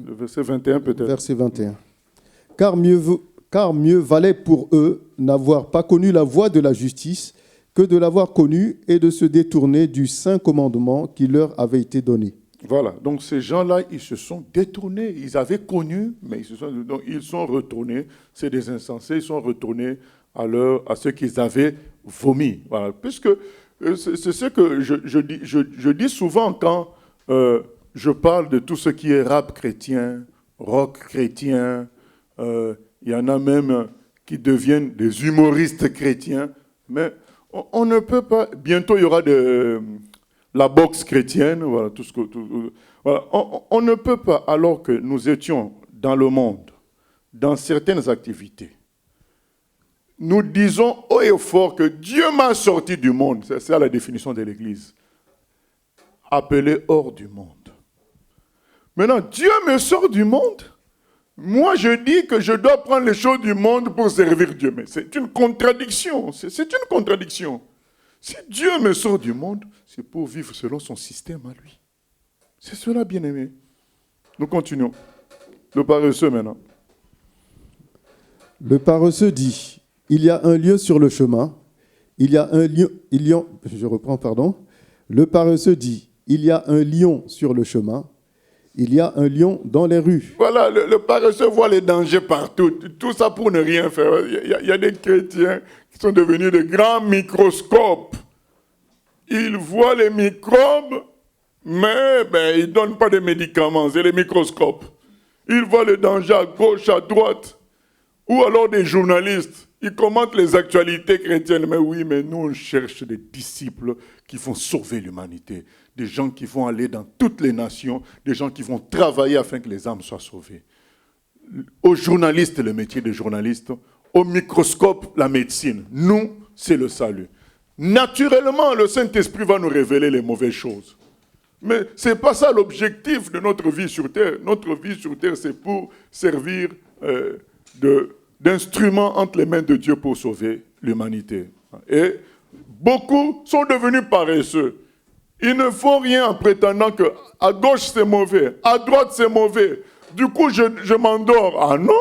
Le verset 21 peut-être. Verset 21. Car mieux valait pour eux n'avoir pas connu la voie de la justice que de l'avoir connu et de se détourner du saint commandement qui leur avait été donné. Voilà, donc ces gens-là, ils se sont détournés. Ils avaient connu, mais ils sont retournés. C'est des insensés, ils sont retournés à ce qu'ils avaient vomi. Voilà, puisque c'est ce que je dis souvent quand je parle de tout ce qui est rap chrétien, rock chrétien. Il y en a même qui deviennent des humoristes chrétiens, mais on ne peut pas... Bientôt, il y aura la boxe chrétienne. Voilà, voilà. On ne peut pas, alors que nous étions dans le monde, dans certaines activités, nous disons haut et fort que Dieu m'a sorti du monde. C'est ça la définition de l'Église. Appelé hors du monde. Maintenant, Dieu me sort du monde. Moi, je dis que je dois prendre les choses du monde pour servir Dieu. Mais c'est une contradiction. C'est une contradiction. Si Dieu me sort du monde, c'est pour vivre selon son système à lui. C'est cela, bien-aimé. Nous continuons. Le paresseux maintenant. Le paresseux dit, il y a un lieu sur le chemin, je reprends, pardon. Le paresseux dit, il y a un lion sur le chemin, il y a un lion dans les rues. Voilà, le paresseux voit les dangers partout. Tout ça pour ne rien faire. Il y a des chrétiens qui sont devenus de grands microscopes. Ils voient les microbes, mais ils ne donnent pas de médicaments, c'est les microscopes. Ils voient le danger à gauche, à droite. Ou alors des journalistes, ils commentent les actualités chrétiennes. Mais oui, mais nous on cherche des disciples qui vont sauver l'humanité. Des gens qui vont aller dans toutes les nations, des gens qui vont travailler afin que les âmes soient sauvées. Aux journalistes, le métier de journaliste. Au microscope, la médecine. Nous, c'est le salut. Naturellement, le Saint-Esprit va nous révéler les mauvaises choses. Mais ce n'est pas ça l'objectif de notre vie sur Terre. Notre vie sur Terre, c'est pour servir d'instrument entre les mains de Dieu pour sauver l'humanité. Et beaucoup sont devenus paresseux. Ils ne font rien en prétendant qu'à gauche c'est mauvais, à droite c'est mauvais. Du coup, je m'endors. Ah non,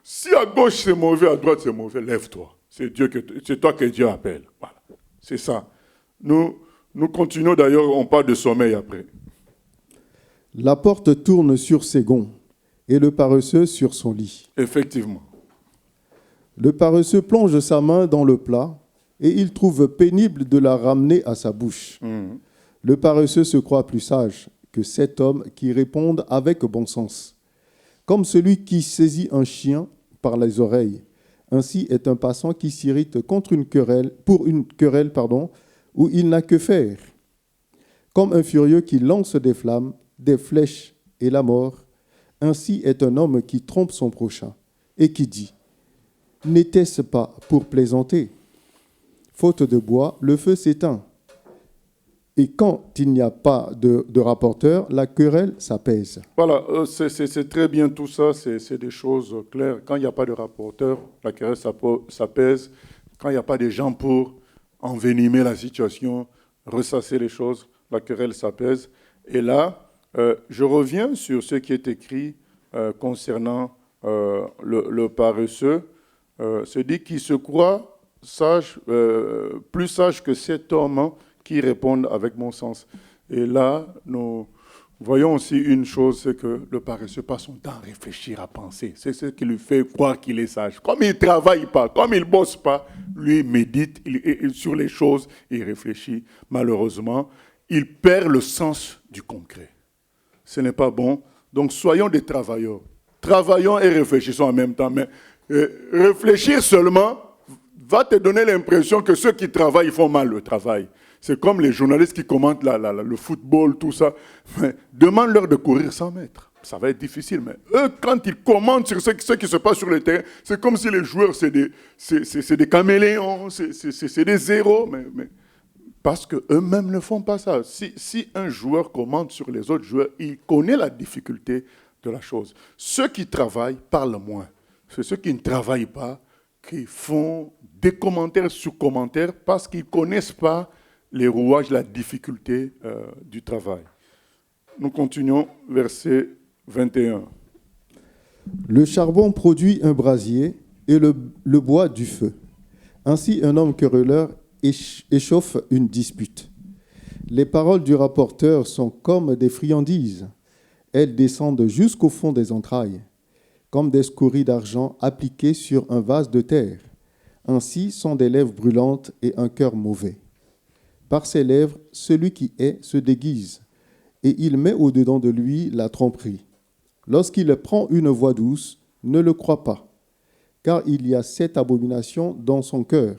si à gauche c'est mauvais, à droite c'est mauvais, lève-toi. C'est toi que Dieu appelle. Voilà. C'est ça. Nous continuons d'ailleurs, on parle de sommeil après. La porte tourne sur ses gonds et le paresseux sur son lit. Effectivement. Le paresseux plonge sa main dans le plat et il trouve pénible de la ramener à sa bouche. Le paresseux se croit plus sage que cet homme qui répond avec bon sens. Comme celui qui saisit un chien par les oreilles, ainsi est un passant qui s'irrite pour une querelle, où il n'a que faire. Comme un furieux qui lance des flammes, des flèches et la mort, ainsi est un homme qui trompe son prochain et qui dit « N'était-ce pas pour plaisanter ?» Faute de bois, le feu s'éteint. Et quand il n'y a pas de rapporteur, la querelle s'apaise. Voilà, c'est très bien tout ça, c'est des choses claires. Quand il n'y a pas de rapporteur, la querelle s'apaise. Quand il n'y a pas de gens pour envenimer la situation, ressasser les choses, la querelle s'apaise. Et là, je reviens sur ce qui est écrit concernant le paresseux. Se dit qu'il se croit sage, plus sage que cet homme qui répondent avec bon sens. Et là, nous voyons aussi une chose, c'est que le paresseux passe son temps à réfléchir, à penser. C'est ce qui lui fait croire qu'il est sage. Comme il ne travaille pas, comme il ne bosse pas, lui médite sur les choses, il réfléchit. Malheureusement, il perd le sens du concret. Ce n'est pas bon. Donc soyons des travailleurs. Travaillons et réfléchissons en même temps. Mais réfléchir seulement va te donner l'impression que ceux qui travaillent font mal le travail. C'est comme les journalistes qui commentent le football, tout ça. Mais demande-leur de courir 100 mètres. Ça va être difficile, mais eux, quand ils commentent sur ce qui se passe sur le terrain, c'est comme si les joueurs, c'est des caméléons, c'est des zéros, mais parce qu'eux-mêmes ne font pas ça. Si un joueur commente sur les autres joueurs, il connaît la difficulté de la chose. Ceux qui travaillent parlent moins. C'est ceux qui ne travaillent pas qui font des commentaires sur commentaires parce qu'ils ne connaissent pas les rouages, la difficulté du travail. Nous continuons, verset 21. Le charbon produit un brasier et le bois du feu. Ainsi, un homme querelleur échauffe une dispute. Les paroles du rapporteur sont comme des friandises. Elles descendent jusqu'au fond des entrailles, comme des scories d'argent appliquées sur un vase de terre. Ainsi sont des lèvres brûlantes et un cœur mauvais. Par ses lèvres, celui qui est se déguise, et il met au-dedans de lui la tromperie. Lorsqu'il prend une voix douce, ne le crois pas, car il y a cette abomination dans son cœur.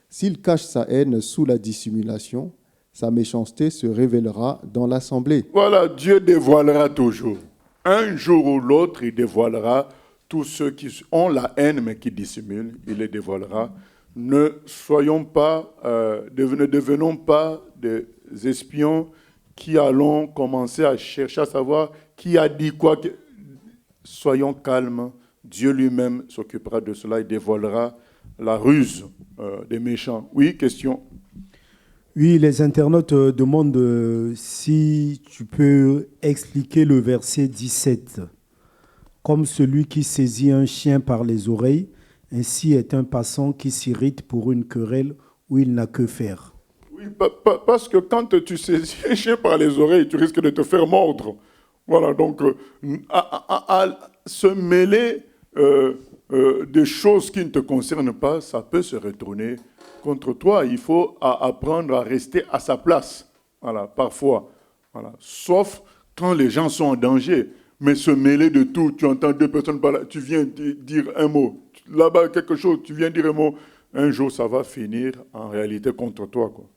S'il cache sa haine sous la dissimulation, sa méchanceté se révélera dans l'assemblée. Voilà, Dieu dévoilera toujours. Un jour ou l'autre, il dévoilera tous ceux qui ont la haine mais qui dissimulent, il les dévoilera. Ne devenons pas des espions qui allons commencer à chercher à savoir qui a dit quoi. soyons calmes, Dieu lui-même s'occupera de cela, il dévoilera la ruse des méchants. Oui, question? Oui, les internautes demandent si tu peux expliquer le verset 17. Comme celui qui saisit un chien par les oreilles, ainsi est un passant qui s'irrite pour une querelle où il n'a que faire. Oui, parce que quand tu saisis un chien par les oreilles, tu risques de te faire mordre. Voilà, donc à se mêler des choses qui ne te concernent pas, ça peut se retourner contre toi. Il faut apprendre à rester à sa place, voilà, parfois. Voilà. Sauf quand les gens sont en danger. Mais se mêler de tout, tu entends deux personnes par là, tu viens dire un mot. Là-bas, quelque chose, tu viens dire un mot. Un jour, ça va finir en réalité contre toi, quoi.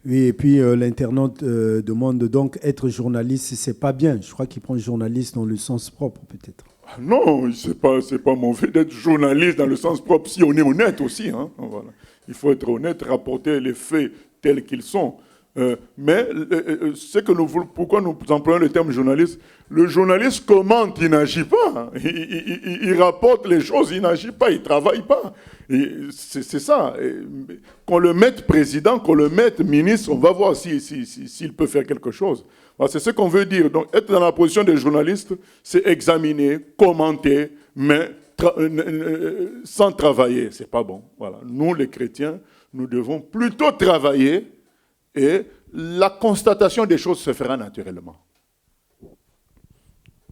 Oui, et puis l'internaute demande donc être journaliste, c'est pas bien. Je crois qu'il prend journaliste dans le sens propre, peut-être. Non, c'est pas mauvais d'être journaliste dans le sens propre, si on est honnête aussi. Hein. Voilà. Il faut être honnête, rapporter les faits tels qu'ils sont. Mais c'est que pourquoi nous employons le terme journaliste? Le journaliste commente, il n'agit pas. Il rapporte les choses, il n'agit pas, il ne travaille pas. C'est ça. Qu'on le mette président, qu'on le mette ministre, on va voir s'il peut faire quelque chose. Voilà, c'est ce qu'on veut dire. Donc, être dans la position des journalistes, c'est examiner, commenter, mais sans travailler. Ce n'est pas bon. Voilà. Nous, les chrétiens, nous devons plutôt travailler et la constatation des choses se fera naturellement.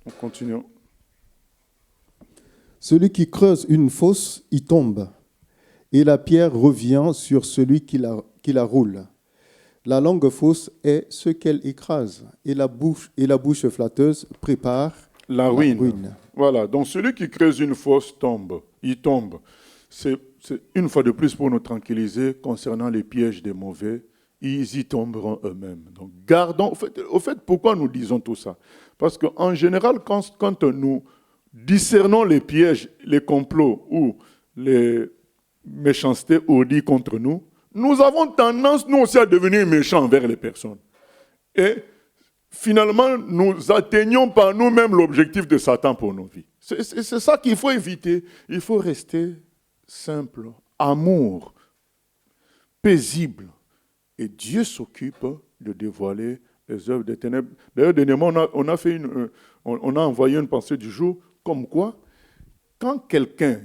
On continue. Celui qui creuse une fosse y tombe, et la pierre revient sur celui qui la roule. La langue fausse est ce qu'elle écrase, et la bouche flatteuse prépare la ruine. Voilà, donc celui qui creuse une fosse tombe, il tombe. C'est une fois de plus pour nous tranquilliser concernant les pièges des mauvais. Ils y tomberont eux-mêmes. Donc, gardons. Au fait, pourquoi nous disons tout ça? Parce qu'en général, quand nous discernons les pièges, les complots ou les méchancetés audies contre nous, nous avons tendance, nous aussi, à devenir méchants envers les personnes. Et finalement, nous atteignons par nous-mêmes l'objectif de Satan pour nos vies. C'est ça qu'il faut éviter. Il faut rester simple, amour, paisible. Et Dieu s'occupe de dévoiler les œuvres des ténèbres. D'ailleurs, dernièrement, on a envoyé une pensée du jour, comme quoi, quand quelqu'un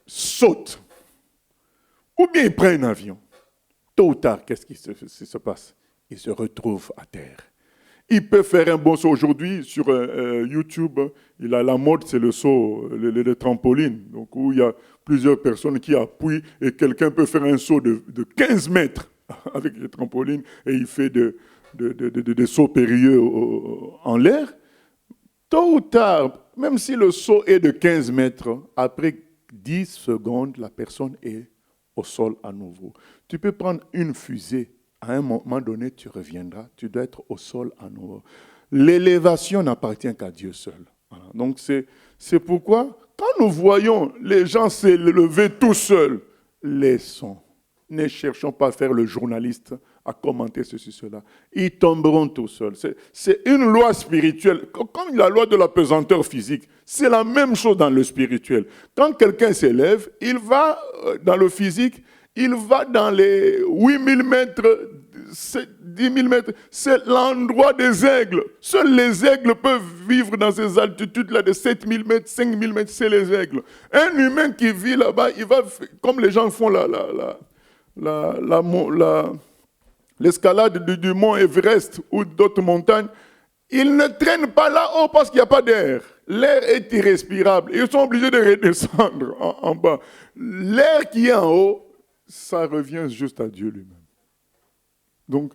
saute, ou bien il prend un avion, tôt ou tard, qu'est-ce qui se passe? Il se retrouve à terre. Il peut faire un bon saut aujourd'hui sur YouTube. La mode, c'est le saut, le trampoline, donc où il y a plusieurs personnes qui appuient et quelqu'un peut faire un saut de 15 mètres avec les trampolines et il fait des sauts périlleux en l'air. Tôt ou tard, même si le saut est de 15 mètres, après 10 secondes, la personne est au sol à nouveau. Tu peux prendre une fusée. À un moment donné, tu reviendras. Tu dois être au sol à nouveau. L'élévation n'appartient qu'à Dieu seul. Voilà. Donc, c'est pourquoi, quand nous voyons les gens s'élever tout seuls, laissons. Ne cherchons pas à faire le journaliste, à commenter ceci, cela. Ils tomberont tout seuls. C'est une loi spirituelle. Comme la loi de la pesanteur physique, c'est la même chose dans le spirituel. Quand quelqu'un s'élève, il va dans le physique, il va dans les 8000 mètres, 10 000 mètres. C'est l'endroit des aigles. Seuls les aigles peuvent vivre dans ces altitudes-là de 7000 mètres, 5000 mètres, c'est les aigles. Un humain qui vit là-bas, il va, comme les gens font l'escalade du mont Everest ou d'autres montagnes, ils ne traînent pas là-haut parce qu'il n'y a pas d'air. L'air est irrespirable. Ils sont obligés de redescendre en bas. L'air qui est en haut, ça revient juste à Dieu lui-même. Donc,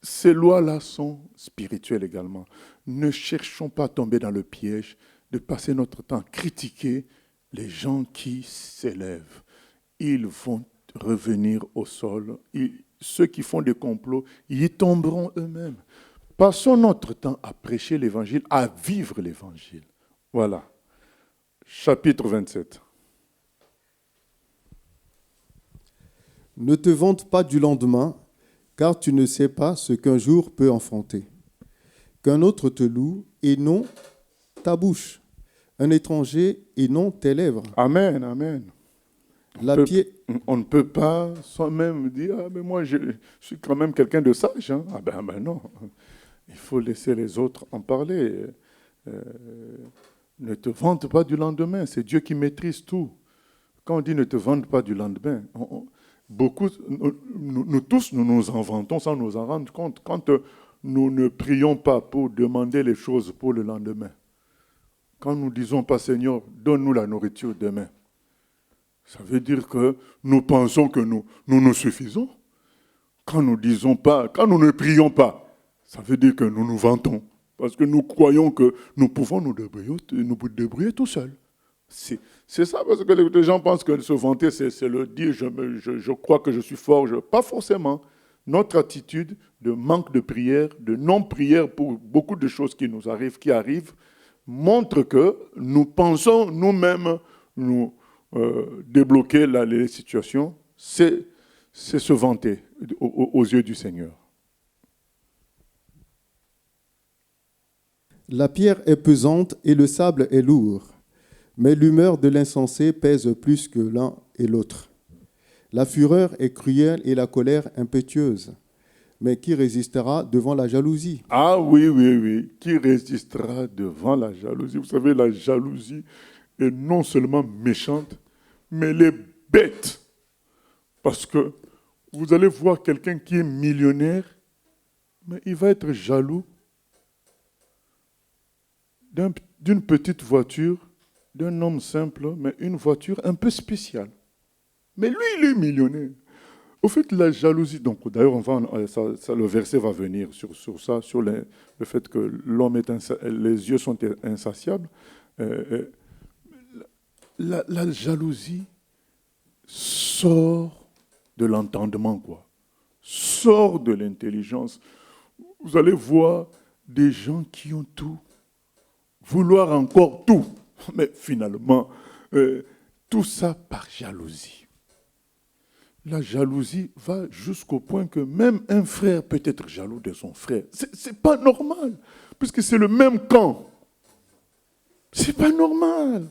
ces lois-là sont spirituelles également. Ne cherchons pas à tomber dans le piège de passer notre temps à critiquer les gens qui s'élèvent. Ils vont revenir au sol. Ceux qui font des complots, ils y tomberont eux-mêmes. Passons notre temps à prêcher l'évangile, à vivre l'évangile. Voilà. Chapitre 27. Ne te vante pas du lendemain, car tu ne sais pas ce qu'un jour peut enfanter. Qu'un autre te loue et non ta bouche, un étranger et non tes lèvres. Amen, amen. On ne peut pas soi-même dire, ah, mais moi je suis quand même quelqu'un de sage. Hein. Ah ben non, il faut laisser les autres en parler. Ne te vante pas du lendemain, c'est Dieu qui maîtrise tout. Quand on dit ne te vante pas du lendemain, nous tous, nous nous en vantons sans nous en rendre compte. Quand nous ne prions pas pour demander les choses pour le lendemain, quand nous ne disons pas, Seigneur, donne-nous la nourriture demain, ça veut dire que nous pensons que nous nous suffisons. Quand nous disons pas, quand nous ne prions pas, ça veut dire que nous nous vantons. Parce que nous croyons que nous pouvons nous débrouiller tout seuls. C'est ça, parce que les gens pensent que se vanter, c'est le dire, je crois que je suis fort. Pas forcément. Notre attitude de manque de prière, de non-prière pour beaucoup de choses qui nous arrivent, montre que nous pensons nous-mêmes nous débloquer les situations. C'est se vanter aux yeux du Seigneur. La pierre est pesante et le sable est lourd, mais l'humeur de l'insensé pèse plus que l'un et l'autre. La fureur est cruelle et la colère impétueuse, mais qui résistera devant la jalousie? Ah oui, qui résistera devant la jalousie? Vous savez, la jalousie est non seulement méchante, mais elle est bête. Parce que vous allez voir quelqu'un qui est millionnaire, mais il va être jaloux d'une petite voiture, d'un homme simple, mais une voiture un peu spéciale. Mais lui, il est millionnaire. Au fait, la jalousie, donc d'ailleurs, le verset va venir sur ça, sur le fait que l'homme les yeux sont insatiables. La jalousie sort de l'entendement, quoi. Sort de l'intelligence. Vous allez voir des gens qui ont tout, vouloir encore tout, mais finalement, tout ça par jalousie. La jalousie va jusqu'au point que même un frère peut être jaloux de son frère. C'est pas normal, puisque c'est le même camp. C'est pas normal.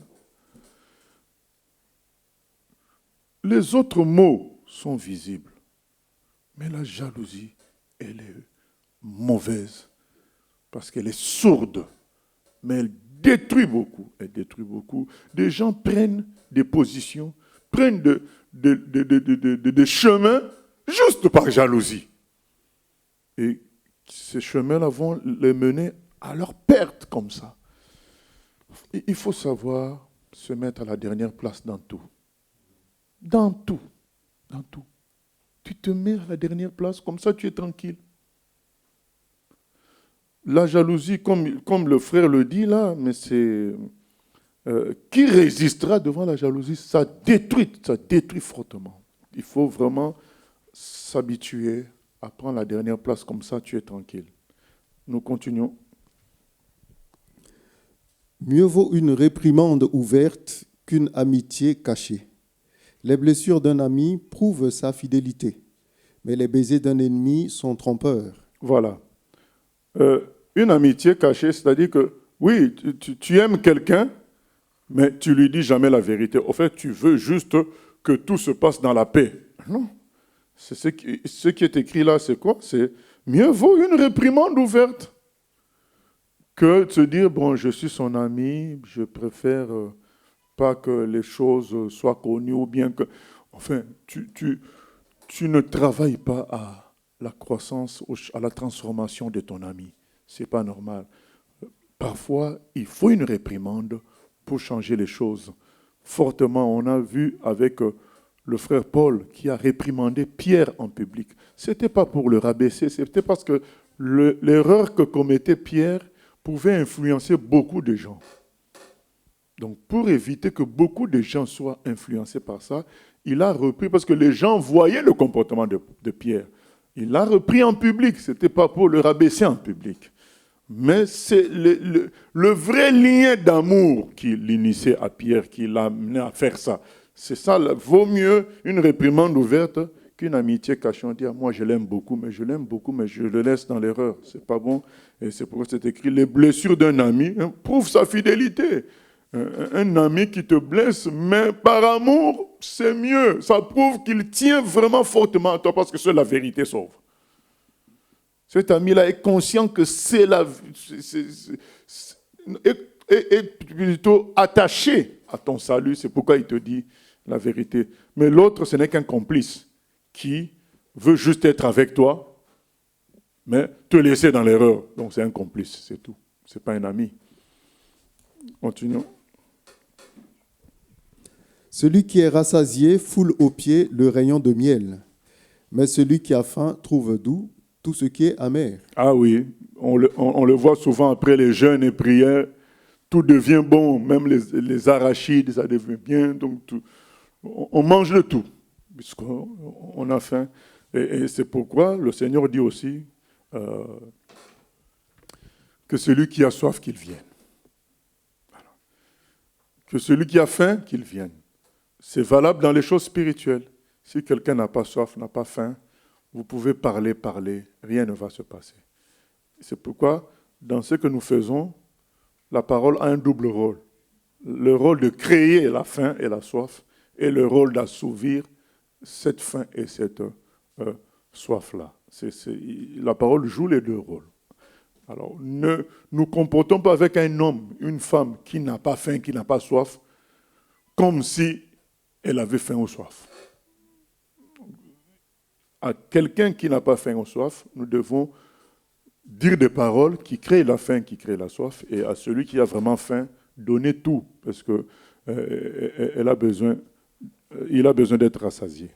Les autres mots sont visibles, mais la jalousie, elle est mauvaise, parce qu'elle est sourde, mais elle détruit beaucoup. Elle détruit beaucoup. Des gens prennent des positions, prennent des chemins juste par jalousie. Et ces chemins-là vont les mener à leur perte comme ça. Il faut savoir se mettre à la dernière place dans tout. Dans tout. Dans tout. Tu te mets à la dernière place, comme ça tu es tranquille. La jalousie, comme le frère le dit là, mais c'est... qui résistera devant la jalousie? Ça détruit fortement. Il faut vraiment s'habituer à prendre la dernière place, comme ça tu es tranquille. Nous continuons. Mieux vaut une réprimande ouverte qu'une amitié cachée. Les blessures d'un ami prouvent sa fidélité, mais les baisers d'un ennemi sont trompeurs. Voilà. Une amitié cachée, c'est-à-dire que, oui, tu aimes quelqu'un, mais tu lui dis jamais la vérité. Au fait, tu veux juste que tout se passe dans la paix. Non. C'est ce qui est écrit là, c'est quoi? C'est mieux vaut une réprimande ouverte que de se dire, bon, je suis son ami, je préfère pas que les choses soient connues, ou bien que... Enfin, tu ne travailles pas à la croissance, à la transformation de ton ami. C'est pas normal. Parfois, il faut une réprimande pour changer les choses. Fortement, on a vu avec le frère Paul qui a réprimandé Pierre en public. Ce n'était pas pour le rabaisser, c'était parce que l'erreur que commettait Pierre pouvait influencer beaucoup de gens. Donc, pour éviter que beaucoup de gens soient influencés par ça, il a repris, parce que les gens voyaient le comportement de Pierre. Il l'a repris en public, ce n'était pas pour le rabaisser en public. Mais c'est le vrai lien d'amour qui l'initiait à Pierre, qui l'a amené à faire ça. C'est ça, vaut mieux une réprimande ouverte qu'une amitié cachée. On dit, moi je l'aime beaucoup, mais je le laisse dans l'erreur. C'est pas bon. Et c'est pourquoi c'est écrit, les blessures d'un ami prouvent sa fidélité. Un ami qui te blesse, mais par amour, c'est mieux. Ça prouve qu'il tient vraiment fortement à toi parce que seule la vérité sauve. Cet ami-là est conscient que c'est la... est plutôt attaché à ton salut. C'est pourquoi il te dit la vérité. Mais l'autre, ce n'est qu'un complice qui veut juste être avec toi, mais te laisser dans l'erreur. Donc c'est un complice, c'est tout. Ce n'est pas un ami. Continuons. Celui qui est rassasié foule aux pieds le rayon de miel, mais celui qui a faim trouve doux tout ce qui est amer. Ah oui, on le voit souvent après les jeûnes et prières, tout devient bon, même les arachides, ça devient bien, donc on mange le tout, puisqu'on a faim. Et c'est pourquoi le Seigneur dit aussi que celui qui a soif, qu'il vienne. Voilà. Que celui qui a faim, qu'il vienne. C'est valable dans les choses spirituelles. Si quelqu'un n'a pas soif, n'a pas faim, vous pouvez parler, rien ne va se passer. C'est pourquoi, dans ce que nous faisons, la parole a un double rôle. Le rôle de créer la faim et la soif, et le rôle d'assouvir cette faim et cette soif-là. La parole joue les deux rôles. Alors, ne nous comportons pas avec un homme, une femme qui n'a pas faim, qui n'a pas soif, comme si elle avait faim ou soif. À quelqu'un qui n'a pas faim ou soif, nous devons dire des paroles qui créent la faim, qui créent la soif, et à celui qui a vraiment faim, donner tout, parce que il a besoin d'être rassasié.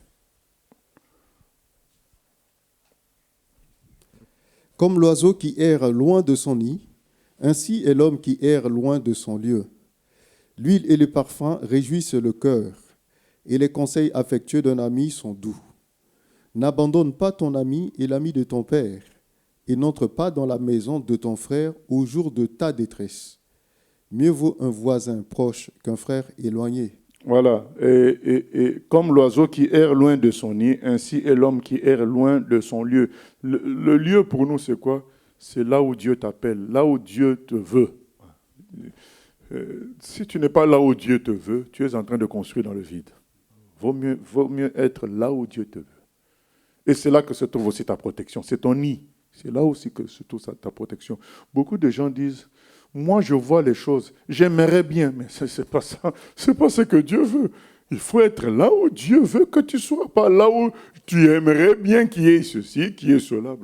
Comme l'oiseau qui erre loin de son nid, ainsi est l'homme qui erre loin de son lieu. L'huile et le parfum réjouissent le cœur, et les conseils affectueux d'un ami sont doux. N'abandonne pas ton ami et l'ami de ton père, et n'entre pas dans la maison de ton frère au jour de ta détresse. Mieux vaut un voisin proche qu'un frère éloigné. Voilà, et comme l'oiseau qui erre loin de son nid, ainsi est l'homme qui erre loin de son lieu. Le lieu pour nous, c'est quoi? C'est là où Dieu t'appelle, là où Dieu te veut. Si tu n'es pas là où Dieu te veut, tu es en train de construire dans le vide. Vaut mieux être là où Dieu te veut. Et c'est là que se trouve aussi ta protection. C'est ton nid. C'est là aussi que se trouve ta protection. Beaucoup de gens disent, moi je vois les choses, j'aimerais bien, mais c'est pas ça. C'est pas ce que Dieu veut. Il faut être là où Dieu veut que tu sois, pas là où tu aimerais bien qu'il y ait ceci, qu'il y ait cela.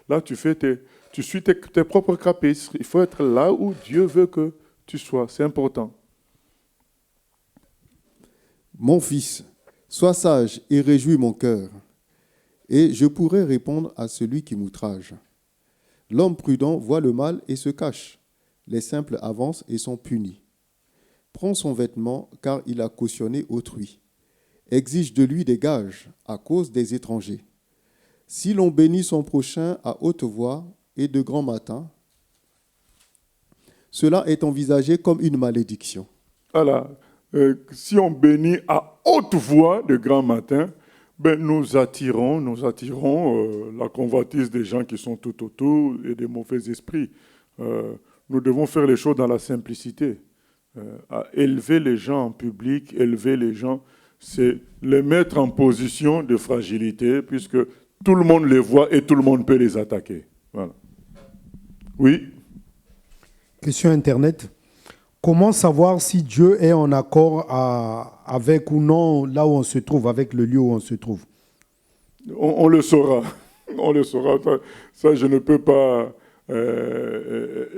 Là tu suis tes propres caprices. Il faut être là où Dieu veut que tu sois. C'est important. Mon fils, sois sage et réjouis mon cœur, et je pourrai répondre à celui qui m'outrage. L'homme prudent voit le mal et se cache. Les simples avancent et sont punis. Prends son vêtement, car il a cautionné autrui. Exige de lui des gages à cause des étrangers. Si l'on bénit son prochain à haute voix et de grand matin, cela est envisagé comme une malédiction. Voilà. Si on bénit à haute voix de grand matin, nous attirons la convoitise des gens qui sont tout autour et des mauvais esprits. Nous devons faire les choses dans la simplicité. À élever les gens en public, élever les gens, c'est les mettre en position de fragilité, puisque tout le monde les voit et tout le monde peut les attaquer. Voilà. Oui. Question Internet. Comment savoir si Dieu est en accord avec ou non là où on se trouve, avec le lieu où on se trouve? On le saura. On le saura. Ça, je ne peux pas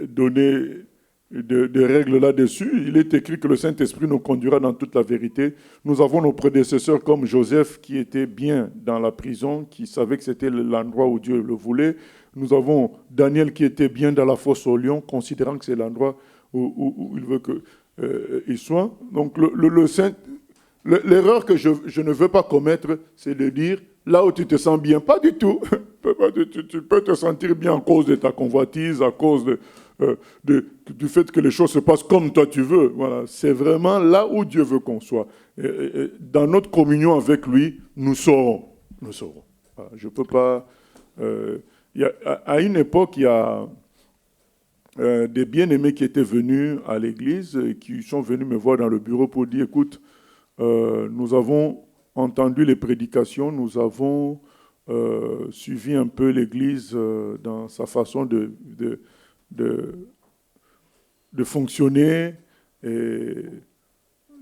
donner de règles là-dessus. Il est écrit que le Saint-Esprit nous conduira dans toute la vérité. Nous avons nos prédécesseurs comme Joseph qui était bien dans la prison, qui savait que c'était l'endroit où Dieu le voulait. Nous avons Daniel qui était bien dans la fosse au lion, considérant que c'est l'endroit où il veut qu'il soit. Donc l'erreur que je ne veux pas commettre, c'est de dire là où tu te sens bien. Pas du tout. Tu peux te sentir bien à cause de ta convoitise, à cause du fait que les choses se passent comme toi tu veux. Voilà. C'est vraiment là où Dieu veut qu'on soit. Et dans notre communion avec lui, nous saurons. nous saurons. Voilà, je ne peux pas... à une époque, il y a des bien-aimés qui étaient venus à l'église et qui sont venus me voir dans le bureau pour dire, écoute, nous avons entendu les prédications, nous avons suivi un peu l'église dans sa façon de fonctionner, et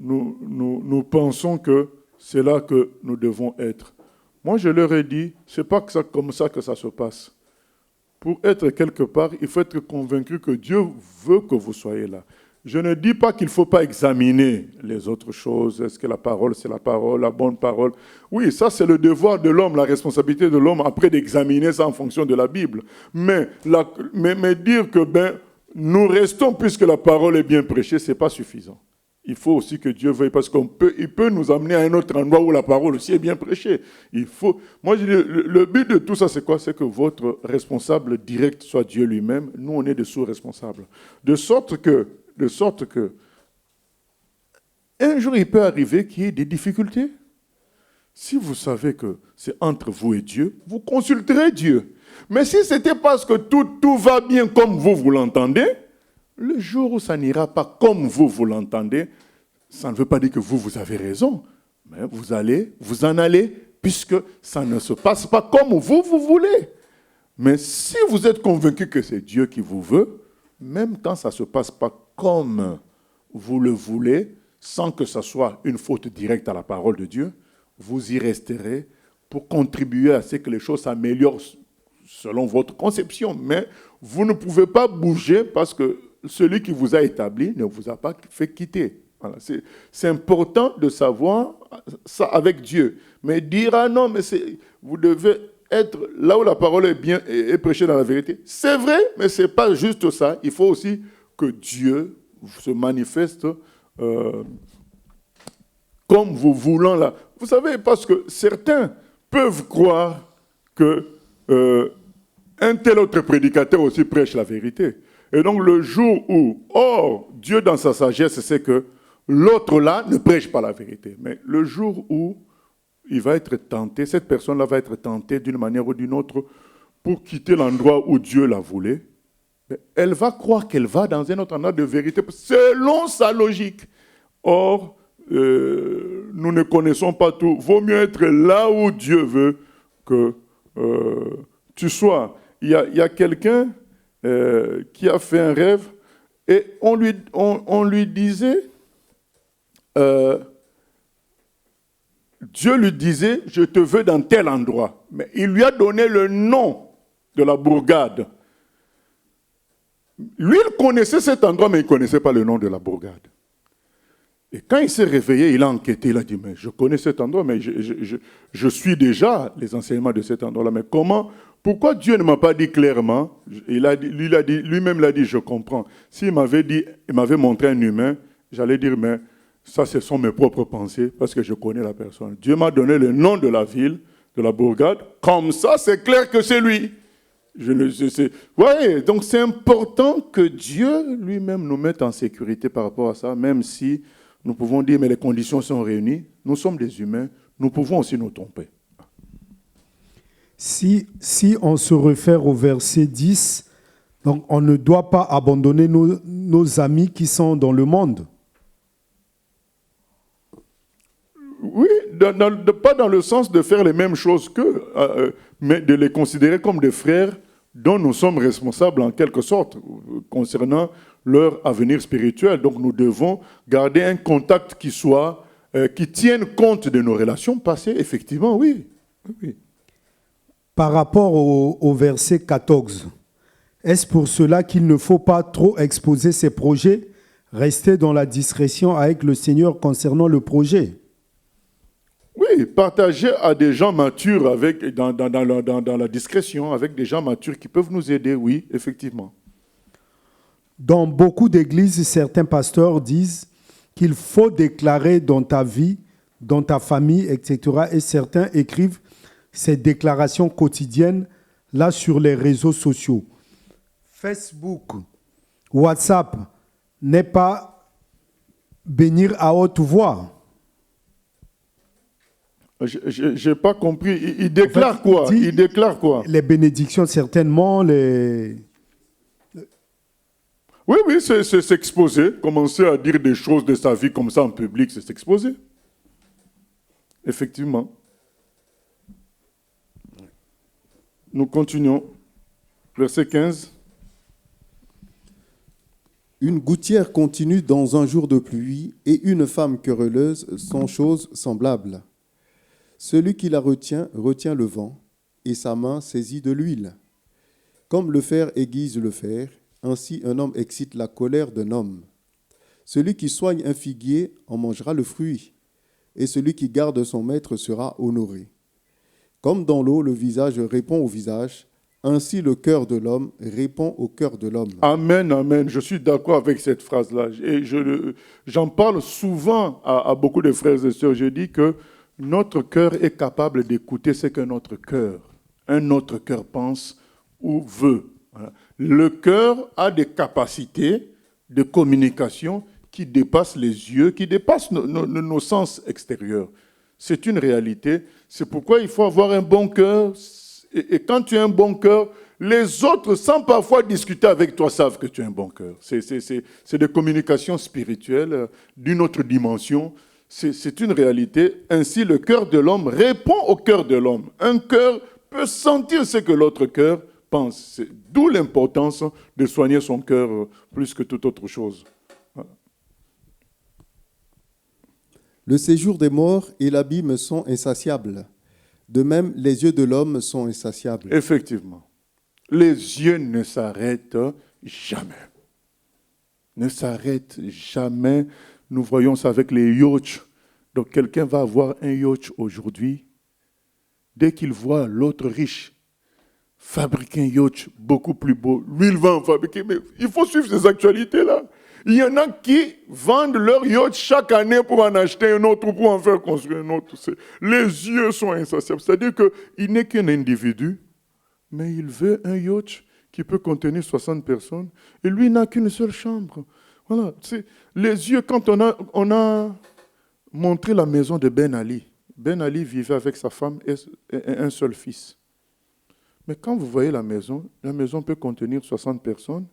nous pensons que c'est là que nous devons être. Moi, je leur ai dit, ce n'est pas comme ça que ça se passe. Pour être quelque part, il faut être convaincu que Dieu veut que vous soyez là. Je ne dis pas qu'il ne faut pas examiner les autres choses. Est-ce que la parole, c'est la parole, la bonne parole? Oui, ça, c'est le devoir de l'homme, la responsabilité de l'homme, après d'examiner ça en fonction de la Bible. Mais dire que nous restons puisque la parole est bien prêchée, ce n'est pas suffisant. Il faut aussi que Dieu veuille, parce qu'il peut nous amener à un autre endroit où la parole aussi est bien prêchée. Moi, je dis, le but de tout ça, c'est quoi? C'est que votre responsable direct soit Dieu lui-même. Nous, on est des sous-responsables. De sorte que, un jour, il peut arriver qu'il y ait des difficultés. Si vous savez que c'est entre vous et Dieu, vous consulterez Dieu. Mais si c'était parce que tout va bien comme vous l'entendez, le jour où ça n'ira pas comme vous l'entendez, ça ne veut pas dire que vous avez raison. Mais vous en allez, puisque ça ne se passe pas comme vous voulez. Mais si vous êtes convaincu que c'est Dieu qui vous veut, même quand ça ne se passe pas comme vous le voulez, sans que ça soit une faute directe à la parole de Dieu, vous y resterez pour contribuer à ce que les choses s'améliorent selon votre conception. Mais vous ne pouvez pas bouger parce que celui qui vous a établi ne vous a pas fait quitter. Voilà. C'est important de savoir ça avec Dieu. Mais dire, ah non, mais vous devez être là où la parole est prêchée dans la vérité. C'est vrai, mais ce n'est pas juste ça. Il faut aussi que Dieu se manifeste comme vous voulant là. Vous savez, parce que certains peuvent croire que un tel autre prédicateur aussi prêche la vérité. Et donc le jour où, Dieu dans sa sagesse sait que l'autre là ne prêche pas la vérité. Mais le jour où il va être tenté, cette personne-là va être tentée d'une manière ou d'une autre pour quitter l'endroit où Dieu la voulait, elle va croire qu'elle va dans un autre endroit de vérité selon sa logique. Or, nous ne connaissons pas tout. Vaut mieux être là où Dieu veut que tu sois. Il y a quelqu'un qui a fait un rêve et on lui disait, Dieu lui disait, je te veux dans tel endroit. Mais il lui a donné le nom de la bourgade. Lui, il connaissait cet endroit, mais il ne connaissait pas le nom de la bourgade. Et quand il s'est réveillé, il a enquêté, il a dit, mais je connais cet endroit, mais je suis déjà les enseignements de cet endroit-là. Mais pourquoi Dieu ne m'a pas dit clairement? Lui-même l'a dit, je comprends. S'il m'avait montré un humain, j'allais dire, mais ça, ce sont mes propres pensées, parce que je connais la personne. Dieu m'a donné le nom de la ville, de la bourgade, comme ça, c'est clair que c'est lui. Ouais, donc c'est important que Dieu lui-même nous mette en sécurité par rapport à ça, même si nous pouvons dire, mais les conditions sont réunies, nous sommes des humains, nous pouvons aussi nous tromper. Si on se réfère au verset 10, donc on ne doit pas abandonner nos amis qui sont dans le monde. Oui, pas dans le sens de faire les mêmes choses qu'eux, mais de les considérer comme des frères dont nous sommes responsables en quelque sorte concernant leur avenir spirituel. Donc nous devons garder un contact qui tienne compte de nos relations passées, effectivement, oui. Par rapport au verset 14, est-ce pour cela qu'il ne faut pas trop exposer ses projets, rester dans la discrétion avec le Seigneur concernant le projet? Oui, partager à des gens matures dans la discrétion, avec des gens matures qui peuvent nous aider, oui, effectivement. Dans beaucoup d'églises, certains pasteurs disent qu'il faut déclarer dans ta vie, dans ta famille, etc. Et certains écrivent ces déclarations quotidiennes là sur les réseaux sociaux. Facebook, WhatsApp n'est pas bénir à haute voix. Je n'ai pas compris. Il déclare En fait, quoi? il dit- Il déclare quoi? Les bénédictions, certainement, les... Oui, oui, c'est s'exposer. Commencer à dire des choses de sa vie comme ça en public, c'est s'exposer. Effectivement. Nous continuons. Verset 15. Une gouttière continue dans un jour de pluie et une femme querelleuse sont choses semblables. Celui qui la retient retient le vent et sa main saisit de l'huile. Comme le fer aiguise le fer, ainsi un homme excite la colère d'un homme. Celui qui soigne un figuier en mangera le fruit, et celui qui garde son maître sera honoré. Comme dans l'eau, le visage répond au visage, ainsi le cœur de l'homme répond au cœur de l'homme. Amen, amen. Je suis d'accord avec cette phrase-là. Et j'en parle souvent à beaucoup de frères et sœurs. Je dis que notre cœur est capable d'écouter ce que un autre cœur pense ou veut. Voilà. Le cœur a des capacités de communication qui dépassent les yeux, qui dépassent nos sens extérieurs. C'est une réalité. C'est pourquoi il faut avoir un bon cœur. Et quand tu as un bon cœur, les autres, sans parfois discuter avec toi, savent que tu as un bon cœur. C'est des communications spirituelles d'une autre dimension. C'est une réalité. Ainsi, le cœur de l'homme répond au cœur de l'homme. Un cœur peut sentir ce que l'autre cœur pense. D'où l'importance de soigner son cœur plus que toute autre chose. Le séjour des morts et l'abîme sont insatiables. De même, les yeux de l'homme sont insatiables. Effectivement. Les yeux ne s'arrêtent jamais. Ne s'arrêtent jamais. Nous voyons ça avec les yachts. Donc quelqu'un va avoir un yacht aujourd'hui. Dès qu'il voit l'autre riche fabriquer un yacht beaucoup plus beau, lui il va en fabriquer. Mais il faut suivre ces actualités-là. Il y en a qui vendent leur yacht chaque année pour en acheter un autre ou pour en faire construire un autre. Les yeux sont insatiables. C'est-à-dire qu'il n'est qu'un individu, mais il veut un yacht qui peut contenir 60 personnes et lui n'a qu'une seule chambre. Voilà. Les yeux, quand on a montré la maison de Ben Ali vivait avec sa femme et un seul fils. Mais quand vous voyez la maison peut contenir 60 personnes.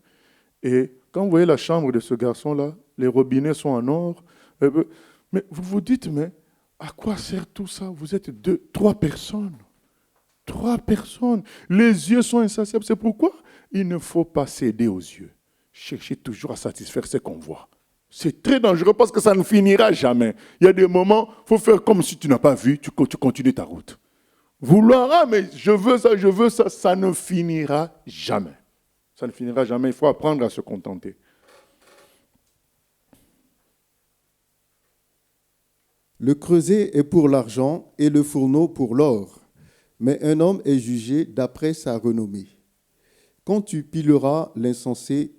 Et quand vous voyez la chambre de ce garçon-là, les robinets sont en or. Mais vous vous dites, mais à quoi sert tout ça? Vous êtes 3 personnes. 3 personnes. Les yeux sont insatiables. C'est pourquoi il ne faut pas céder aux yeux. Cherchez toujours à satisfaire ce qu'on voit. C'est très dangereux parce que ça ne finira jamais. Il y a des moments, il faut faire comme si tu n'as pas vu, tu continues ta route. Vouloir, mais je veux ça, ça ne finira jamais. Ça ne finira jamais, il faut apprendre à se contenter. Le creuset est pour l'argent et le fourneau pour l'or, mais un homme est jugé d'après sa renommée. Quand tu pilerais l'insensé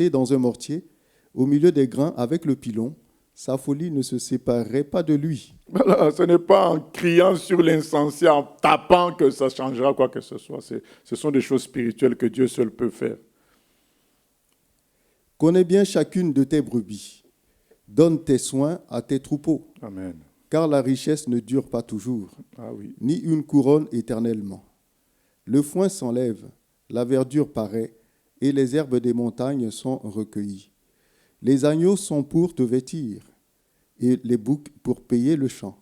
dans un mortier, au milieu des grains avec le pilon, sa folie ne se séparerait pas de lui. Voilà, ce n'est pas en criant sur l'insensé, en tapant que ça changera quoi que ce soit. Ce sont des choses spirituelles que Dieu seul peut faire. Connais bien chacune de tes brebis. Donne tes soins à tes troupeaux. Amen. Car la richesse ne dure pas toujours, Ah oui. ni une couronne éternellement. Le foin s'enlève, la verdure paraît, et les herbes des montagnes sont recueillies. Les agneaux sont pour te vêtir, et les boucs pour payer le champ.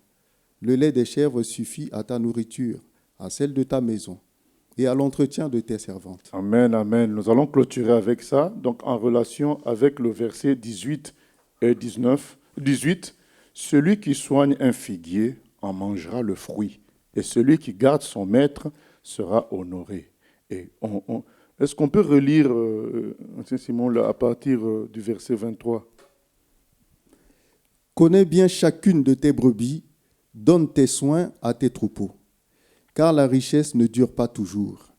Le lait des chèvres suffit à ta nourriture, à celle de ta maison, et à l'entretien de tes servantes. Amen, amen. Nous allons clôturer avec ça, donc en relation avec le verset 18 et 19. 18, celui qui soigne un figuier en mangera le fruit, et celui qui garde son maître sera honoré. Et est-ce qu'on peut relire, Simon, à partir du verset 23 ? Connais bien chacune de tes brebis, donne tes soins à tes troupeaux, car la richesse ne dure pas toujours,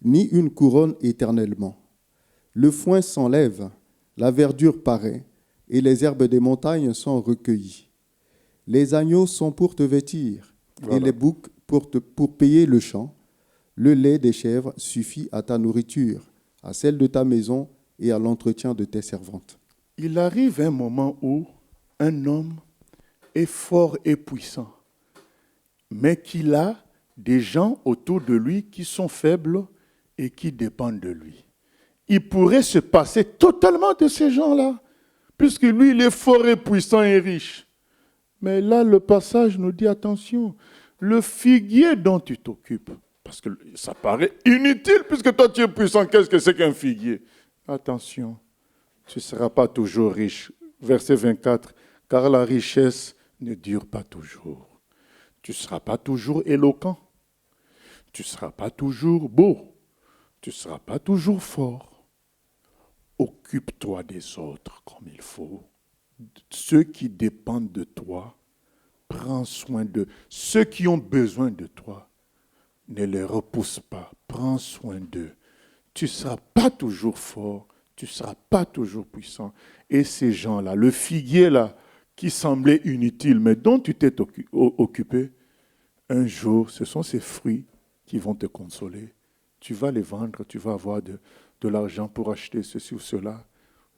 ni une couronne éternellement. Le foin s'enlève, la verdure paraît, et les herbes des montagnes sont recueillies. Les agneaux sont pour te vêtir, et les boucs pour payer le champ. Le lait des chèvres suffit à ta nourriture, à celle de ta maison et à l'entretien de tes servantes. Il arrive un moment où un homme est fort et puissant, mais qu'il a des gens autour de lui qui sont faibles et qui dépendent de lui. Il pourrait se passer totalement de ces gens-là, puisque lui, il est fort et puissant et riche. Mais là, le passage nous dit, attention, le figuier dont tu t'occupes, parce que ça paraît inutile, puisque toi tu es puissant, qu'est-ce que c'est qu'un figuier? Attention, tu ne seras pas toujours riche. Verset 24, car la richesse ne dure pas toujours. Tu ne seras pas toujours éloquent. Tu ne seras pas toujours beau. Tu ne seras pas toujours fort. Occupe-toi des autres comme il faut. Ceux qui dépendent de toi, prends soin d'eux. Ceux qui ont besoin de toi, ne les repousse pas. Prends soin d'eux. Tu ne seras pas toujours fort. Tu ne seras pas toujours puissant. Et ces gens-là, le figuier là, qui semblait inutile, mais dont tu t'es occupé, un jour, ce sont ces fruits qui vont te consoler. Tu vas les vendre, tu vas avoir de l'argent pour acheter ceci ou cela.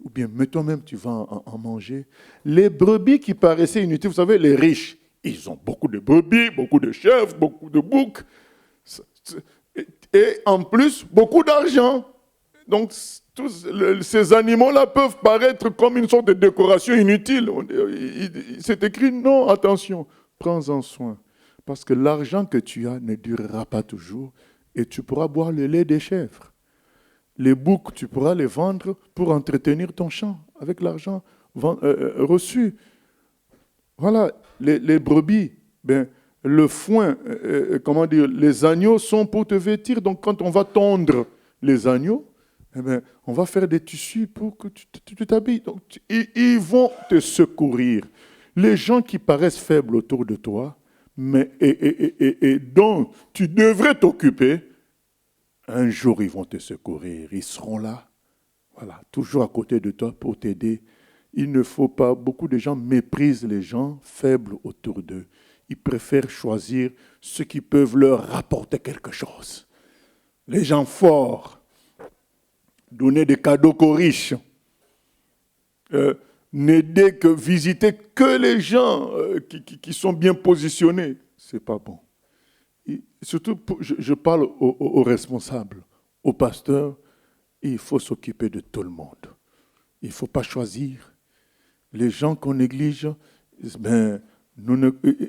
Ou bien, mais toi-même, tu vas en manger. Les brebis qui paraissaient inutiles, vous savez, les riches, ils ont beaucoup de brebis, beaucoup de chèvres, beaucoup de boucs. Et en plus, beaucoup d'argent. Donc, tous ces animaux-là peuvent paraître comme une sorte de décoration inutile. C'est écrit, non, attention, prends-en soin. Parce que l'argent que tu as ne durera pas toujours et tu pourras boire le lait des chèvres. Les boucs, tu pourras les vendre pour entretenir ton champ avec l'argent reçu. Voilà, les brebis, le foin, les agneaux sont pour te vêtir. Donc quand on va tondre les agneaux, on va faire des tissus pour que tu t'habilles. Donc, ils vont te secourir. Les gens qui paraissent faibles autour de toi, et dont tu devrais t'occuper, un jour ils vont te secourir. Ils seront là, voilà, toujours à côté de toi pour t'aider. Il ne faut pas, beaucoup de gens méprisent les gens faibles autour d'eux. Ils préfèrent choisir ceux qui peuvent leur rapporter quelque chose. Les gens forts, donner des cadeaux qu'aux riches, n'aider que visiter que les gens qui sont bien positionnés. Ce n'est pas bon. Et surtout, je parle aux responsables, aux pasteurs, il faut s'occuper de tout le monde. Il ne faut pas choisir. Les gens qu'on néglige,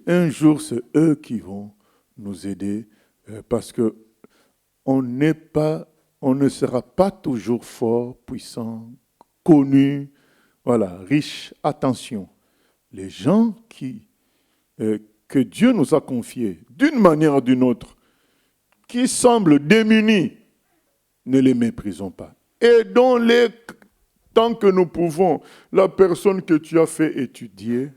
un jour, c'est eux qui vont nous aider parce qu'on ne sera pas toujours fort, puissant, connu, voilà, riche. Attention, les gens que Dieu nous a confiés, d'une manière ou d'une autre, qui semblent démunis, ne les méprisons pas. Aidons-les tant que nous pouvons. La personne que tu as fait étudier,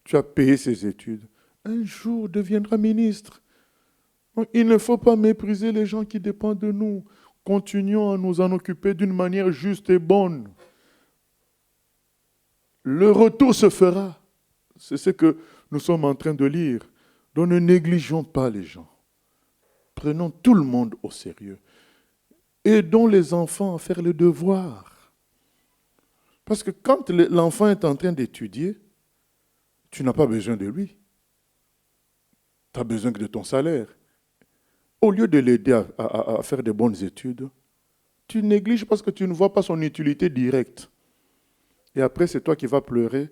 tu as payé ses études, un jour deviendra ministre. Il ne faut pas mépriser les gens qui dépendent de nous. Continuons à nous en occuper d'une manière juste et bonne. Le retour se fera. C'est ce que nous sommes en train de lire. Donc ne négligeons pas les gens. Prenons tout le monde au sérieux. Aidons les enfants à faire le devoir. Parce que quand l'enfant est en train d'étudier, tu n'as pas besoin de lui. Tu as besoin que de ton salaire. Au lieu de l'aider à faire de bonnes études, tu négliges parce que tu ne vois pas son utilité directe. Et après, c'est toi qui vas pleurer.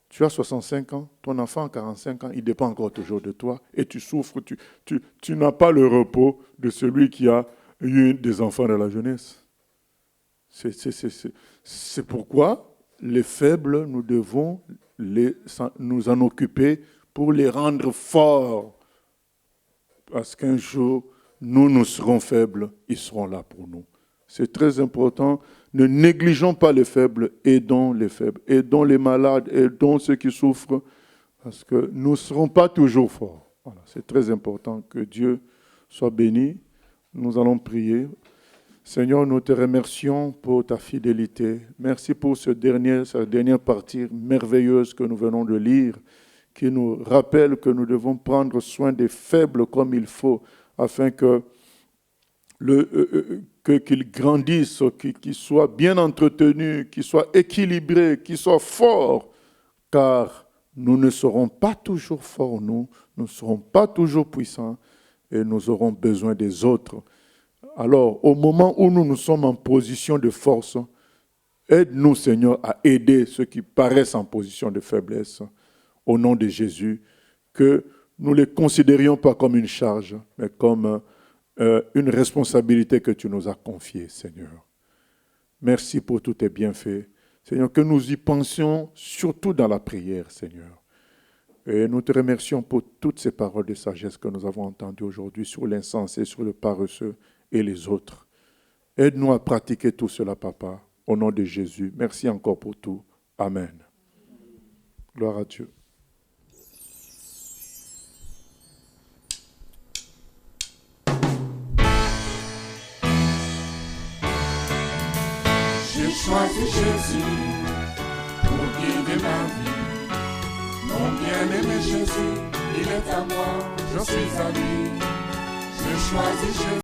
Tu as 65 ans, ton enfant a 45 ans, il dépend encore toujours de toi et tu souffres. Tu n'as pas le repos de celui qui a eu des enfants dans la jeunesse. C'est pourquoi les faibles, nous devons nous en occuper pour les rendre forts. Parce qu'un jour, nous serons faibles, ils seront là pour nous. C'est très important. Ne négligeons pas les faibles, aidons les faibles, aidons les malades, aidons ceux qui souffrent, parce que nous ne serons pas toujours forts. Voilà, c'est très important que Dieu soit béni. Nous allons prier. Seigneur, nous te remercions pour ta fidélité. Merci pour cette dernière partie merveilleuse que nous venons de lire, qui nous rappelle que nous devons prendre soin des faibles comme il faut, afin qu'ils grandissent, qu'ils soient bien entretenus, qu'ils soient équilibrés, qu'ils soient forts, car nous ne serons pas toujours forts, nous ne serons pas toujours puissants et nous aurons besoin des autres. Alors, au moment où nous sommes en position de force, aide-nous, Seigneur, à aider ceux qui paraissent en position de faiblesse, au nom de Jésus, que nous ne les considérions pas comme une charge, mais comme une responsabilité que tu nous as confiée, Seigneur. Merci pour tous tes bienfaits. Seigneur, que nous y pensions surtout dans la prière, Seigneur. Et nous te remercions pour toutes ces paroles de sagesse que nous avons entendues aujourd'hui sur l'insensé, sur le paresseux et les autres. Aide-nous à pratiquer tout cela, Papa, au nom de Jésus. Merci encore pour tout. Amen. Gloire à Dieu. J'ai choisi Jésus pour guider ma vie. Mon bien-aimé Jésus, il est à moi, je suis à lui. J'ai choisi Jésus.